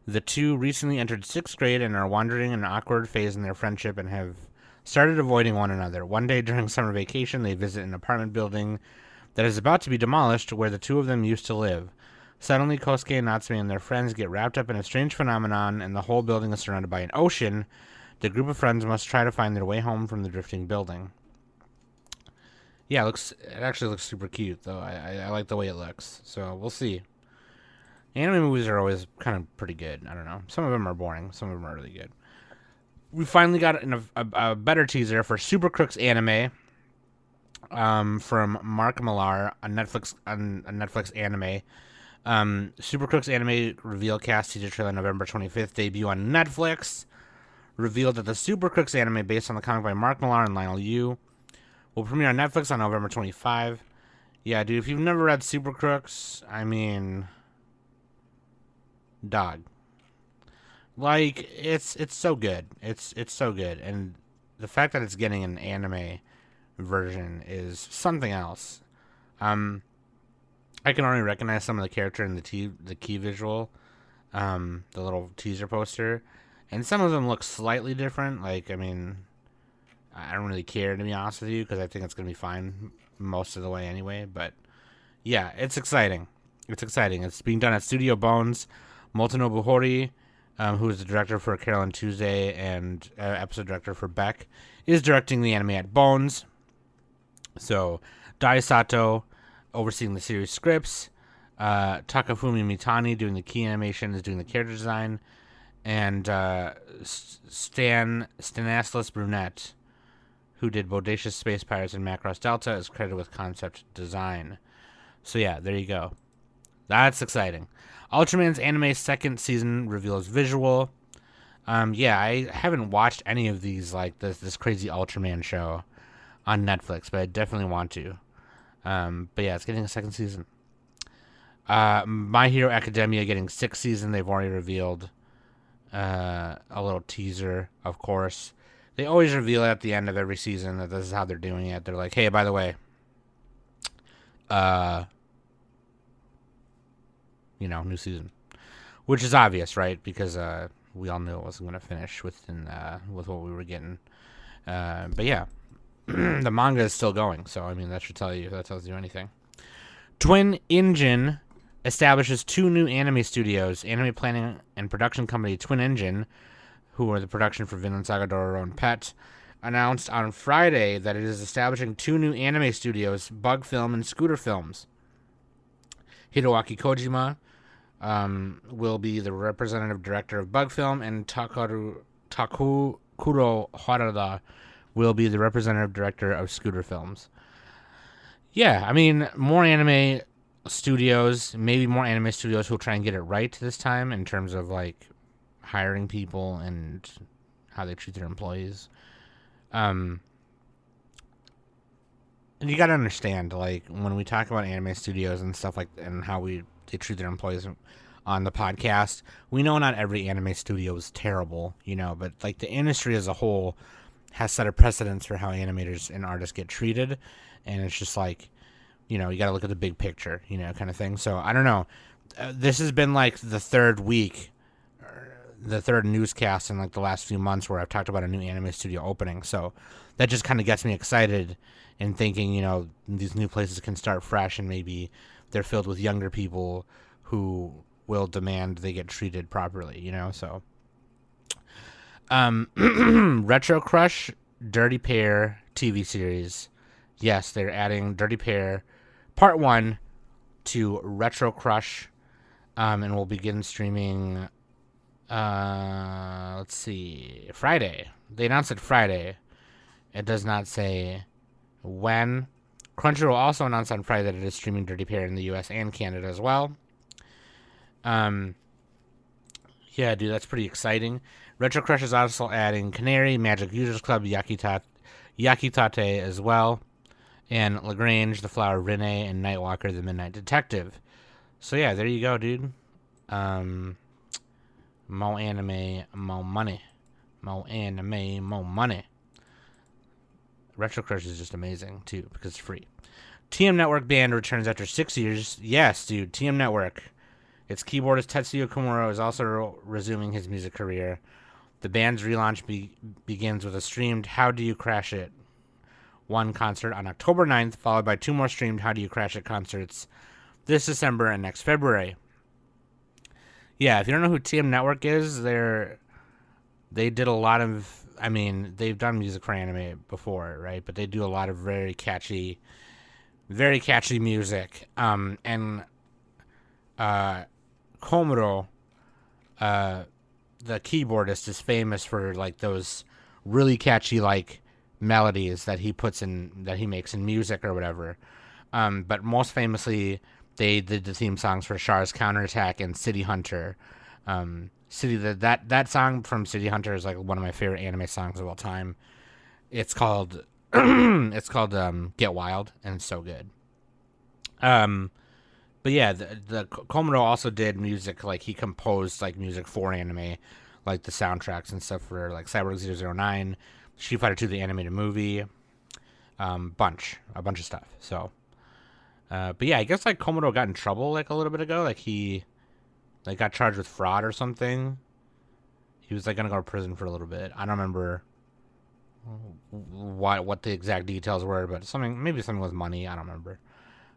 The two recently entered 6th grade and are wandering in an awkward phase in their friendship and have started avoiding one another. One day during summer vacation, they visit an apartment building that is about to be demolished where the two of them used to live. Suddenly, Kosuke and Natsume and their friends get wrapped up in a strange phenomenon, and the whole building is surrounded by an ocean. The group of friends must try to find their way home from the drifting building. Yeah, it actually looks super cute, though. I like the way it looks, so we'll see. Anime movies are always kind of pretty good. I don't know. Some of them are boring. Some of them are really good. We finally got a better teaser for Super Crooks anime from Mark Millar, a Netflix anime. Super Crooks anime reveal cast teaser trailer November 25th, debut on Netflix. Revealed that the Super Crooks anime, based on the comic by Mark Millar and Lionel Yu, will premiere on Netflix on November 25. Yeah, dude, if you've never read Super Crooks, I mean, dog. Like, it's so good. It's so good. And the fact that it's getting an anime version is something else. I can already recognize some of the character in the key visual, the little teaser poster. And some of them look slightly different. Like, I mean, I don't really care, to be honest with you, because I think it's going to be fine most of the way anyway. But yeah, it's exciting. It's exciting. It's being done at Studio Bones. Motonobu Hori, who is the director for Carol and Tuesday and episode director for Beck, is directing the anime at Bones. So, Dai Sato overseeing the series scripts. Takafumi Mitani doing the key animation, is doing the character design. And Stanislas Brunet, who did Bodacious Space Pirates and Macross Delta, is credited with concept design. So yeah, there you go. That's exciting. Ultraman's anime second season reveals visual. Yeah, I haven't watched any of these, like this crazy Ultraman show on Netflix, but I definitely want to. But yeah, it's getting a second season. My Hero Academia getting 6th season. They've already revealed a little teaser, of course. They always reveal at the end of every season that this is how they're doing it. They're like, hey, by the way, new season. Which is obvious, right? Because we all knew it wasn't going to finish with what we were getting. But yeah, the manga is still going. So, I mean, that should tell you, if that tells you anything. Twin Engine establishes 2 new anime studios. Anime planning and production company Twin Engine, who are the production for Vinland Saga Dororo and Pet, announced on Friday that it is establishing 2 new anime studios, Bug Film and Scooter Films. Hiroaki Kojima will be the representative director of Bug Film, and Takuro Harada will be the representative director of Scooter Films. Yeah, I mean, more anime studios, maybe more anime studios who'll try and get it right this time in terms of, like, hiring people and how they treat their employees. And you gotta understand, like, when we talk about anime studios and stuff like, and how they treat their employees on the podcast, we know not every anime studio is terrible, but, like, the industry as a whole has set a precedence for how animators and artists get treated, and it's just like, you gotta look at the big picture, kind of thing. So, I don't know. This has been, like, the third newscast in, like, the last few months where I've talked about a new anime studio opening, so that just kind of gets me excited and thinking, these new places can start fresh and maybe they're filled with younger people who will demand they get treated properly, so. Retro Crush Dirty Pair TV series. Yes, they're adding Dirty Pair Part 1 to Retro Crush, and will begin streaming, let's see, Friday. They announced it Friday. It does not say when. Crunchyroll also announced on Friday that it is streaming Dirty Pair in the US and Canada as well. Yeah, dude, that's pretty exciting. Retro Crush is also adding Canary, Magic Users Club, Yakitate as well, and Lagrange, The Flower Renee, and Nightwalker, The Midnight Detective. So yeah, there you go, dude. Mo anime, mo money. Mo anime, mo money. Retro Crush is just amazing, too, because it's free. TM Network Band returns after 6 years. Yes, dude, TM Network. Its keyboardist Tetsuya Komuro is also resuming his music career. The band's relaunch begins with a streamed How Do You Crash It 1 concert on October 9th, followed by 2 more streamed How Do You Crash It concerts this December and next February. Yeah, if you don't know who TM Network is, they did a lot of, I mean, they've done music for anime before, right? But they do a lot of very catchy music. And Komuro, the keyboardist, is famous for, like, those really catchy, like, melodies that he makes in music or whatever. But most famously, they did the theme songs for Char's Counterattack and City Hunter. That song from City Hunter is, like, one of my favorite anime songs of all time. It's called Get Wild, and it's so good. But yeah, the Komuro also did music, like, he composed, like, music for anime, like the soundtracks and stuff for, like, Cyborg 009, Street Fighter 2, the animated movie, a bunch of stuff. So, but yeah, I guess, like, Komuro got in trouble, like, a little bit ago, like, he, like, got charged with fraud or something, He was like gonna go to prison for a little bit. I don't remember what the exact details were, but maybe something with money. I don't remember.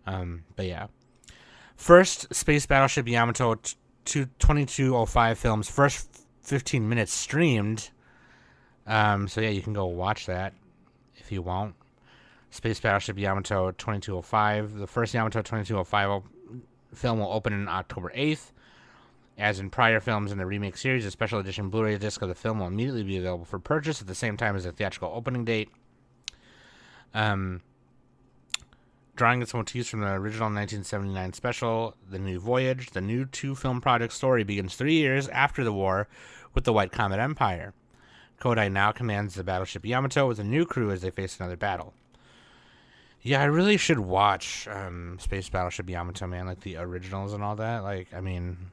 But yeah. First Space Battleship Yamato 2205 films, first 15 minutes streamed. So yeah, you can go watch that if you want. Space Battleship Yamato 2205. The first Yamato 2205 film will open on October 8th. As in prior films in the remake series, a special edition Blu-ray disc of the film will immediately be available for purchase at the same time as the theatrical opening date. Drawing its motifs from the original 1979 special, The New Voyage, the new two-film project story begins 3 years after the war with the White Comet Empire. Kodai now commands the battleship Yamato with a new crew as they face another battle. Yeah, I really should watch Space Battleship Yamato, man, like the originals and all that. Like, I mean,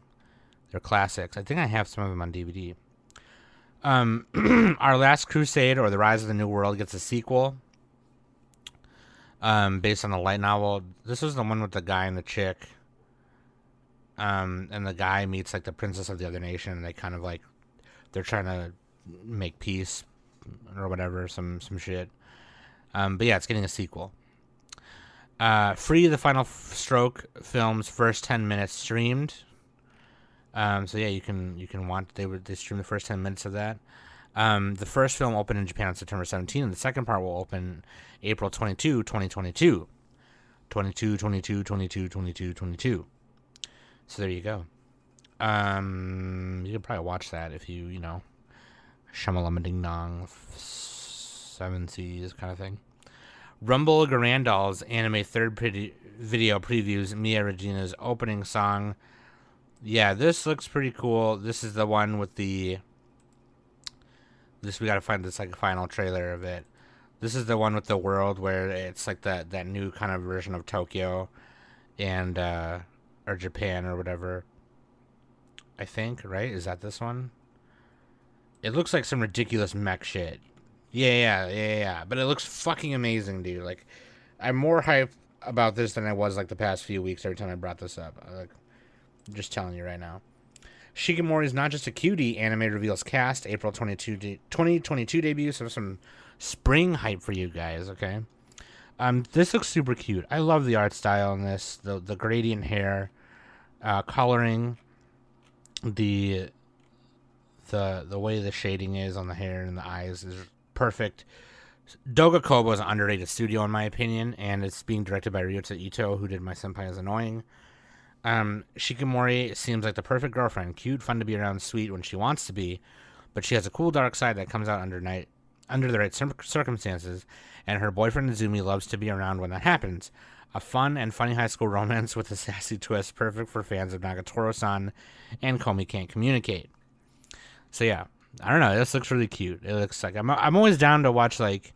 they're classics. I think I have some of them on DVD. Our Last Crusade, or The Rise of the New World, gets a sequel based on the light novel. This is the one with the guy and the chick. And the guy meets like the princess of the other nation, and they kind of like, they're trying to make peace or whatever, some shit. But yeah, it's getting a sequel. Free the Final Stroke film's first 10 minutes streamed. So yeah, you can watch. They stream the first 10 minutes of that. The first film opened in Japan on September 17, and the second part will open April 22, 2022. 22. So there you go. You can probably watch that if you know, Shamalama Ding Dong, Seven Seas kind of thing. Rumble Garandal's anime third video previews Mia Regina's opening song. Yeah, this looks pretty cool. This is the one with we gotta find this like final trailer of it. This is the one with the world where it's like that new kind of version of Tokyo and or Japan or whatever. I think, right? Is that this one? It looks like some ridiculous mech shit. Yeah. But it looks fucking amazing, dude. Like, I'm more hyped about this than I was like the past few weeks every time I brought this up. I'm just telling you right now. Shigemori is not just a cutie. Anime reveals cast. April 2022 debut. So some spring hype for you guys, okay? This looks super cute. I love the art style in this. The gradient hair, coloring, the way the shading is on the hair and the eyes is perfect. Doga Kobo is an underrated studio in my opinion, and it's being directed by Ryotsu Ito, who did My Senpai is Annoying. Shigemori seems like the perfect girlfriend, cute, fun to be around, sweet when she wants to be, but she has a cool dark side that comes out under the right circumstances, and her boyfriend Izumi loves to be around when that happens. A fun and funny high school romance with a sassy twist, perfect for fans of Nagatoro-san and Komi Can't Communicate. So yeah, I don't know. This looks really cute. It looks like I'm always down to watch like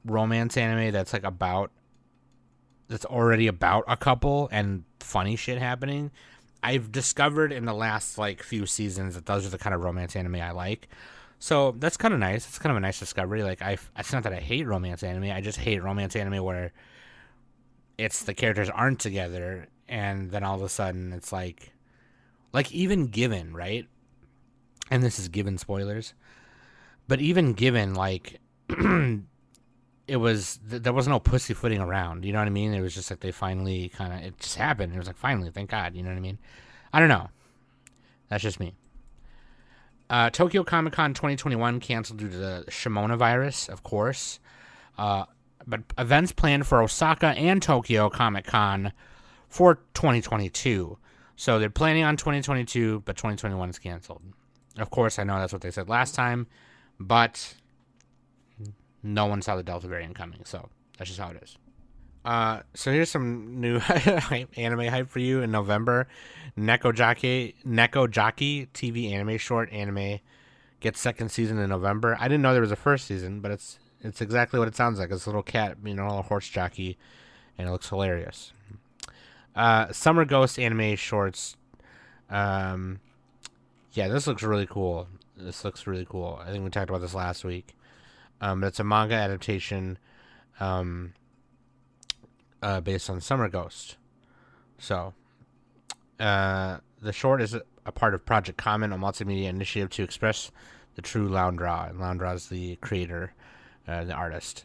romance anime that's like that's already about a couple and funny shit happening. I've discovered in the last like few seasons that those are the kind of romance anime I like. So that's kind of nice. It's kind of a nice discovery. Like it's not that I hate romance anime. I just hate romance anime where it's the characters aren't together and then all of a sudden it's like even Given, right? And this is Given spoilers, but even Given, like, it was, there was no pussyfooting around, you know what I mean? It was just like they finally it just happened. It was like, finally, thank God, you know what I mean? I don't know. That's just me. Tokyo Comic Con 2021 canceled due to the Shimona virus, of course. But events planned for Osaka and Tokyo Comic Con for 2022. So they're planning on 2022, but 2021 is canceled. Of course, I know that's what they said last time, but no one saw the Delta variant coming, so that's just how it is. So here's some new anime hype for you in November. Neko Jockey TV anime short anime gets second season in November. I didn't know there was a first season, but it's exactly what it sounds like. It's a little cat, a little horse jockey, and it looks hilarious. Summer Ghost anime shorts. Yeah, this looks really cool. I think we talked about this last week. It's a manga adaptation based on Summer Ghost. So, the short is a part of Project Common, a multimedia initiative to express the true Laundra. And Laundra is the creator, the artist.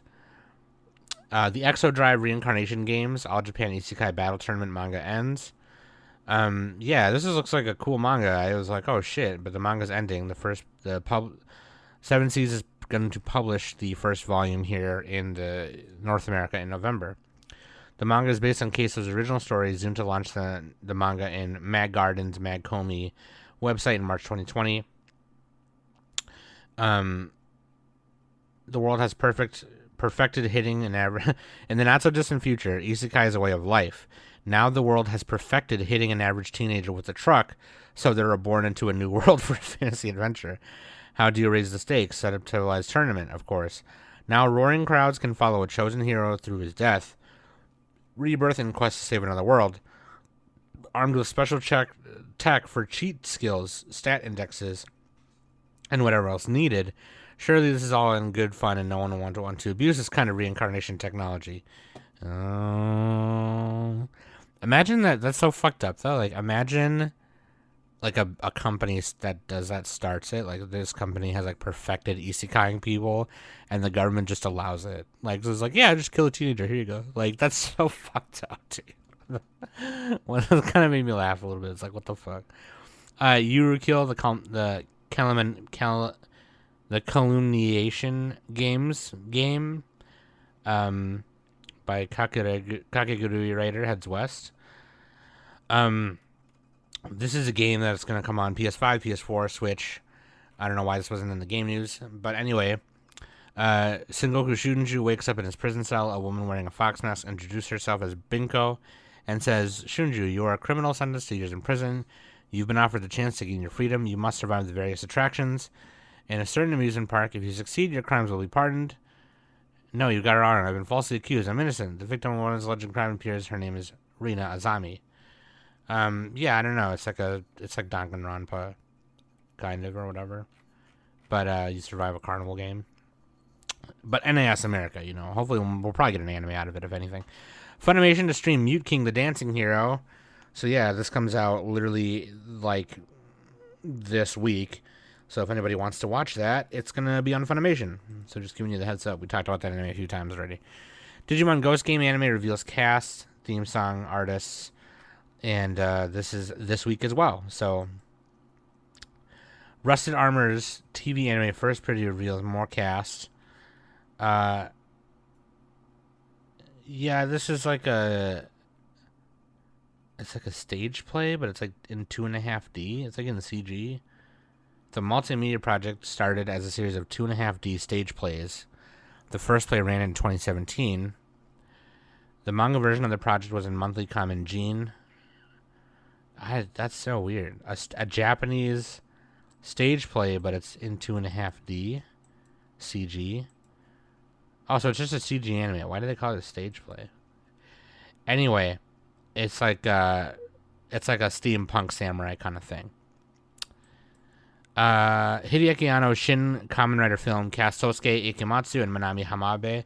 The Exodrive Reincarnation Games, All Japan Isekai Battle Tournament manga ends. Yeah, this looks like a cool manga. I was like, oh shit, but the manga's ending. Seven Seas is going to publish the first volume here in the North America in November. The manga is based on Keiso's original story, zoomed to launch the manga in Mag Garden's Mag Komi website in March 2020. The world has perfected hitting an average in the not so distant future. Isekai is a way of life. Now the world has perfected hitting an average teenager with a truck, so they're reborn into a new world for a fantasy adventure. How do you raise the stakes? Set up televised tournament, of course. Now roaring crowds can follow a chosen hero through his death, rebirth, and quest to save another world. Armed with special tech for cheat skills, stat indexes, and whatever else needed. Surely this is all in good fun and no one will want to abuse this kind of reincarnation technology. Imagine that. That's so fucked up, though. Like, imagine, like, a company that does that starts it. Like, this company has, like, perfected isekaiing people, and the government just allows it. Like, it's like, yeah, just kill a teenager. Here you go. Like, that's so fucked up, dude. Well, it kind of made me laugh a little bit. It's like, what the fuck? Yurukil, the calumniation game, by Kakegurui writer heads west. This is a game that's going to come on PS5, PS4, Switch. I don't know why this wasn't in the game news, but anyway, Sengoku Shunju wakes up in his prison cell. A woman wearing a fox mask introduces herself as Binko and says, "Shunju, you are a criminal sentenced to years in prison. You've been offered the chance to gain your freedom. You must survive the various attractions in a certain amusement park. If you succeed, your crimes will be pardoned." "No, you got her on. I've been falsely accused. I'm innocent." The victim of one of his alleged crime appears. Her name is Rina Azami. Yeah, I don't know. It's like Danganronpa, kind of, or whatever. But you survive a carnival game. But NAS America, you know. Hopefully we'll probably get an anime out of it, if anything. Funimation to stream Mute King, the Dancing Hero. So yeah, this comes out literally like this week. So if anybody wants to watch that, it's going to be on Funimation. So just giving you the heads up. We talked about that anime a few times already. Digimon Ghost Game anime reveals cast, theme song, artists, and this is this week as well. So Rusted Armor's TV anime first preview reveals more cast. Yeah, this is like it's like a stage play, but it's like in 2.5D. It's like in the CG. It's a multimedia project started as a series of 2.5D stage plays. The first play ran in 2017. The manga version of the project was in Monthly Common Gene. That's so weird. A Japanese stage play, but it's in 2.5D CG. Also, it's just a CG anime. Why do they call it a stage play? Anyway, it's like a steampunk samurai kind of thing. Hideaki Anno's Shin Kamen Rider film cast Sosuke Ikematsu and Manami Hamabe.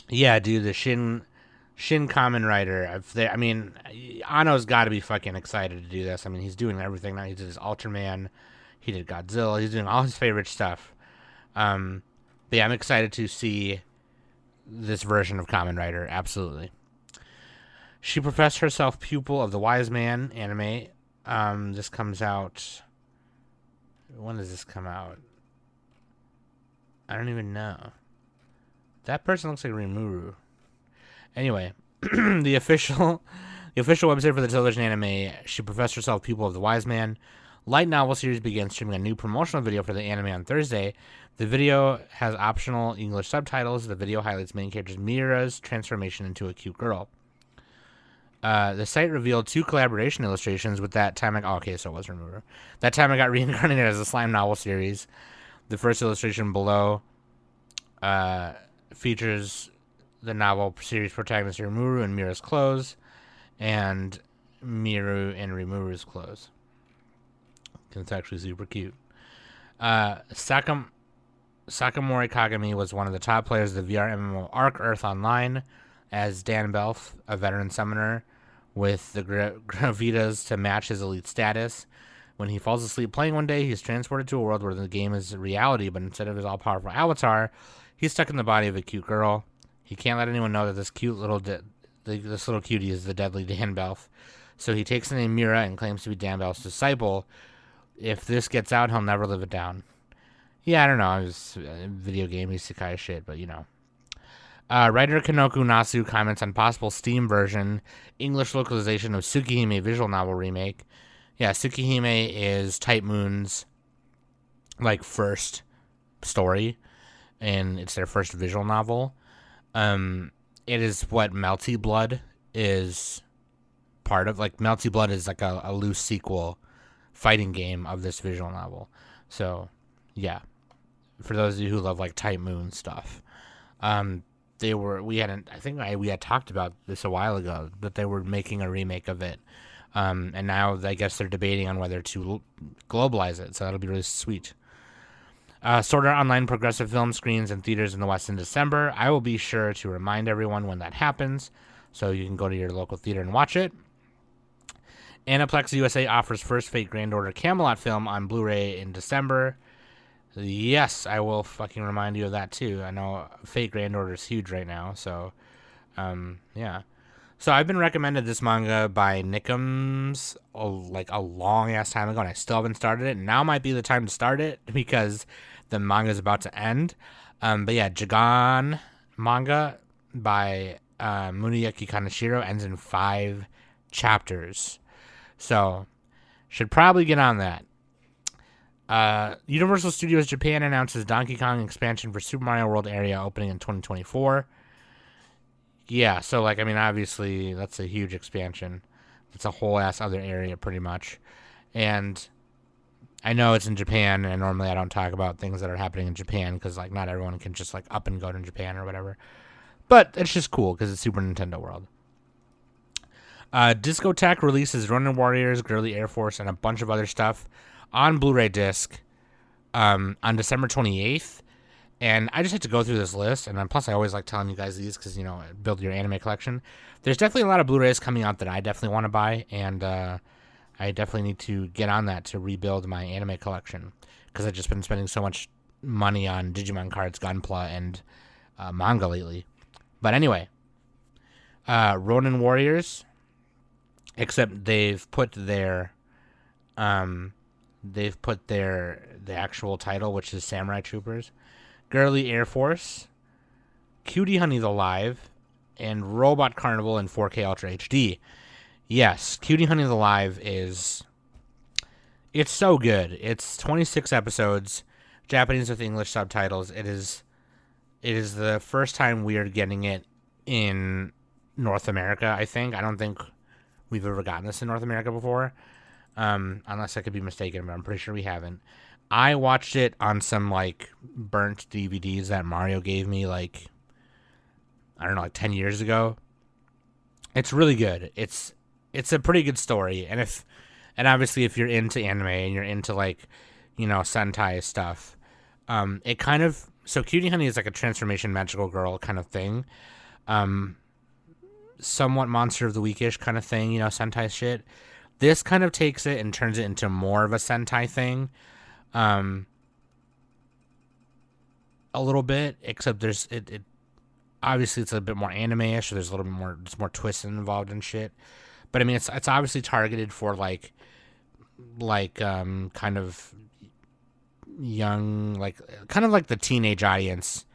Yeah, dude, the Shin Kamen Rider. I mean, Anno's got to be fucking excited to do this. I mean, he's doing everything now. He did his Ultraman. He did Godzilla. He's doing all his favorite stuff. But yeah, I'm excited to see this version of Kamen Rider. Absolutely. She professed herself pupil of the Wise Man anime. This comes out. When does this come out? I don't even know. That person looks like Rimuru. Anyway, the official website for the television anime, She Professed Herself Pupil of the Wise Man light novel series begins streaming a new promotional video for the anime on Thursday. The video has optional English subtitles. The video highlights main character Mira's transformation into a cute girl. The site revealed 2 collaboration illustrations with That Time I... Oh, okay, so it was Rimuru. That Time I Got Reincarnated as a slime novel series. The first illustration below features the novel series protagonist Rimuru in Mira's clothes and Miru in Rimuru's clothes. It's actually super cute. Sakamori Kagami was one of the top players of the VR MMO Arc Earth Online as Dan Belf, a veteran summoner, with the gravitas to match his elite status. When he falls asleep playing one day, he's transported to a world where the game is reality, but instead of his all-powerful avatar, he's stuck in the body of a cute girl. He can't let anyone know that this little cutie is the deadly Danbelf. So he takes the name Mira and claims to be Danbelf's disciple. If this gets out, he'll never live it down. Yeah, I don't know. It was a video game isekai shit, but you know. Writer Kanoku Nasu comments on possible Steam version, English localization of Tsukihime visual novel remake. Yeah, Tsukihime is Type Moon's, like, first story, and it's their first visual novel. It is what Melty Blood is part of. Like, Melty Blood is like a loose sequel fighting game of this visual novel. So, for those of you who love, like, Type Moon stuff. We had talked about this a while ago, that they were making a remake of it. And now I guess they're debating on whether to globalize it, so that'll be really sweet. Sword Art Online progressive film screens in theaters in the West in December. I will be sure to remind everyone when that happens, so you can go to your local theater and watch it. Aniplex USA offers first Fate Grand Order Camelot film on Blu-ray in December. Yes, I will fucking remind you of that too. I know Fate Grand Order is huge right now, so yeah. So I've been recommended this manga by Nickums like a long ass time ago, and I still haven't started it. Now might be the time to start it because the manga is about to end. But yeah, Jigan manga by Muneyuki Kaneshiro ends in 5 chapters. So should probably get on that. Universal Studios Japan announces Donkey Kong expansion for Super Mario World area opening in 2024. Yeah, so, like, I mean, obviously, that's a huge expansion. It's a whole ass other area, pretty much. And I know it's in Japan, and normally I don't talk about things that are happening in Japan, because, like, not everyone can just, like, up and go to Japan or whatever. But it's just cool, because it's Super Nintendo World. Discotech releases Ronin Warriors, Girly Air Force, and a bunch of other stuff on Blu-ray disc on December 28th. And I just had to go through this list, and plus I always like telling you guys these because, you know, build your anime collection. There's definitely a lot of Blu-rays coming out that I definitely want to buy, and I definitely need to get on that to rebuild my anime collection because I've just been spending so much money on Digimon cards, Gunpla, and manga lately. But anyway, Ronin Warriors, except they've put the actual title, which is Samurai Troopers. Girly Air Force, Cutie Honey the Live, and Robot Carnival in 4K Ultra HD. Yes, Cutie Honey the Live it's so good. It's 26 episodes, Japanese with English subtitles. It is the first time we are getting it in North America, I think. I don't think we've ever gotten this in North America before, unless I could be mistaken, but I'm pretty sure we haven't. I watched it on some, like, burnt DVDs that Mario gave me, like, I don't know, like 10 years ago. It's really good. It's a pretty good story. And obviously if you're into anime and you're into, like, you know, Sentai stuff, it kind of, so Cutie Honey is like a transformation magical girl kind of thing. Somewhat Monster of the Week-ish kind of thing, you know, Sentai shit. This kind of takes it and turns it into more of a Sentai thing. A little bit, except there's it obviously it's a bit more anime-ish, so there's a little bit more, there's more twists involved and shit. But I mean, it's obviously targeted for like kind of young, like kind of like the teenage audience.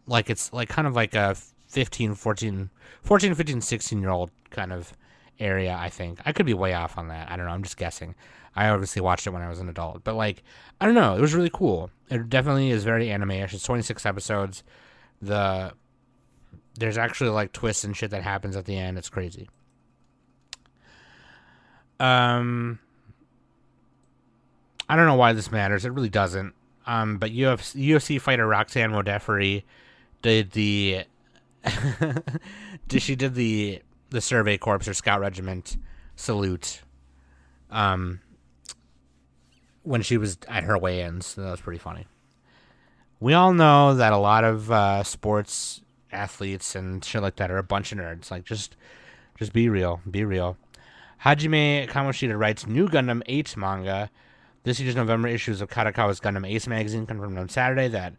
Like it's like kind of like a 15, 16-year-old kind of area, I think. I could be way off on that. I don't know. I'm just guessing. I obviously watched it when I was an adult. But, like, I don't know. It was really cool. It definitely is very anime-ish. It's 26 episodes. There's actually, like, twists and shit that happens at the end. It's crazy. I don't know why this matters. It really doesn't. But UFC fighter Roxanne Modafferi did the Survey Corps or Scout Regiment salute when she was at her weigh-ins. So that was pretty funny. We all know that a lot of sports athletes and shit like that are a bunch of nerds. Like, just Just be real. Be real. Hajime Kamoshida writes new Gundam 8 manga. This year's November issues of Kadokawa's Gundam Ace magazine confirmed on Saturday that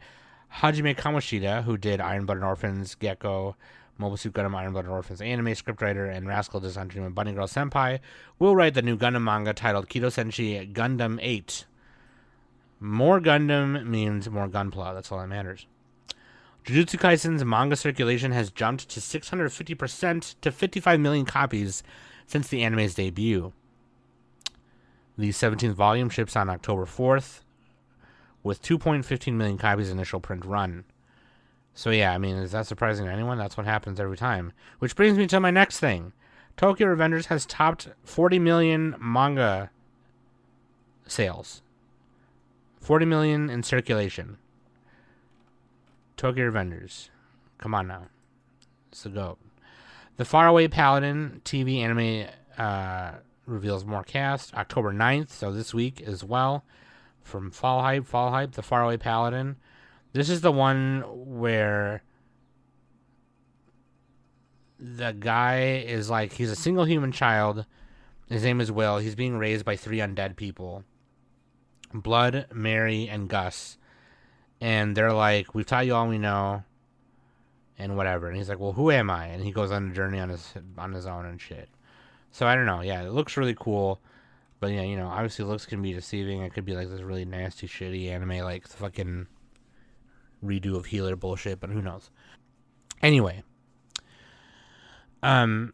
Hajime Kamoshida, who did Iron Blooded Orphans, Gecko, Mobile Suit Gundam Iron Blooded Orphans anime scriptwriter, and Rascal Design Team and Bunny Girl Senpai, will write the new Gundam manga titled Kido Senshi Gundam 8. More Gundam means more Gunpla. That's all that matters. Jujutsu Kaisen's manga circulation has jumped to 650% to 55 million copies since the anime's debut. The 17th volume ships on October 4th with 2.15 million copies initial print run. So yeah, I mean, is that surprising to anyone? That's what happens every time. Which brings me to my next thing. Tokyo Revengers has topped 40 million manga sales. 40 million in circulation. Tokyo Revengers. Come on now. It's the GOAT. The Faraway Paladin TV anime reveals more cast. October 9th, so this week as well. From Fall Hype, The Faraway Paladin. This is the one where the guy is like, he's a single human child. His name is Will. He's being raised by 3 undead people. Blood, Mary, and Gus. And they're like, we've taught you all we know. And whatever. And he's like, well, who am I? And he goes on a journey on his own and shit. So I don't know. Yeah, it looks really cool. But yeah, you know, obviously looks can be deceiving. It could be like this really nasty, shitty anime, like the fucking redo of Healer bullshit, but who knows. Anyway. Waka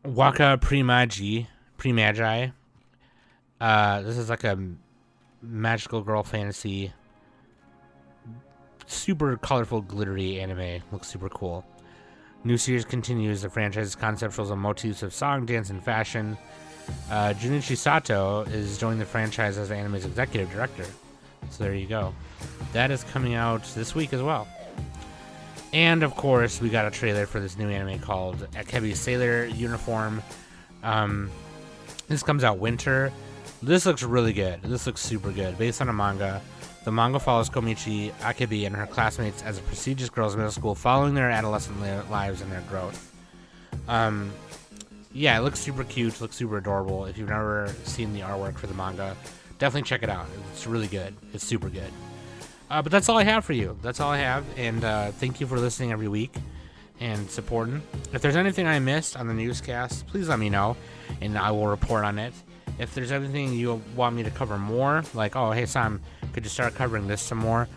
Premagi. This is like a magical girl fantasy. Super colorful, glittery anime. Looks super cool. New series continues the franchise's conceptuals and motifs of song, dance, and fashion. Junichi Sato is joining the franchise as the anime's executive director. So there you go. That is coming out this week as well. And of course, we got a trailer for this new anime called Akebi's Sailor Uniform. This comes out winter. This looks really good. This looks super good. Based on a manga. The manga follows Komichi Akebi and her classmates as a prestigious girls' middle school following their adolescent lives and their growth. Yeah, it looks super cute, looks super adorable. If you've never seen the artwork for the manga, definitely check it out. It's really good. It's super good. But that's all I have for you. That's all I have. And thank you for listening every week and supporting. If there's anything I missed on the newscast, please let me know, and I will report on it. If there's anything you want me to cover more, like, oh, hey, Sam, could you start covering this some more?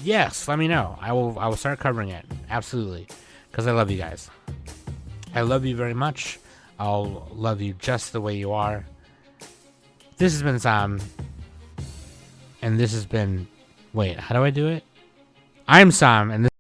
Yes, let me know. I will start covering it. Absolutely. Because I love you guys. I love you very much. I'll love you just the way you are. This has been Sam. And this has been... Wait, how do I do it? I'm Sam, and this...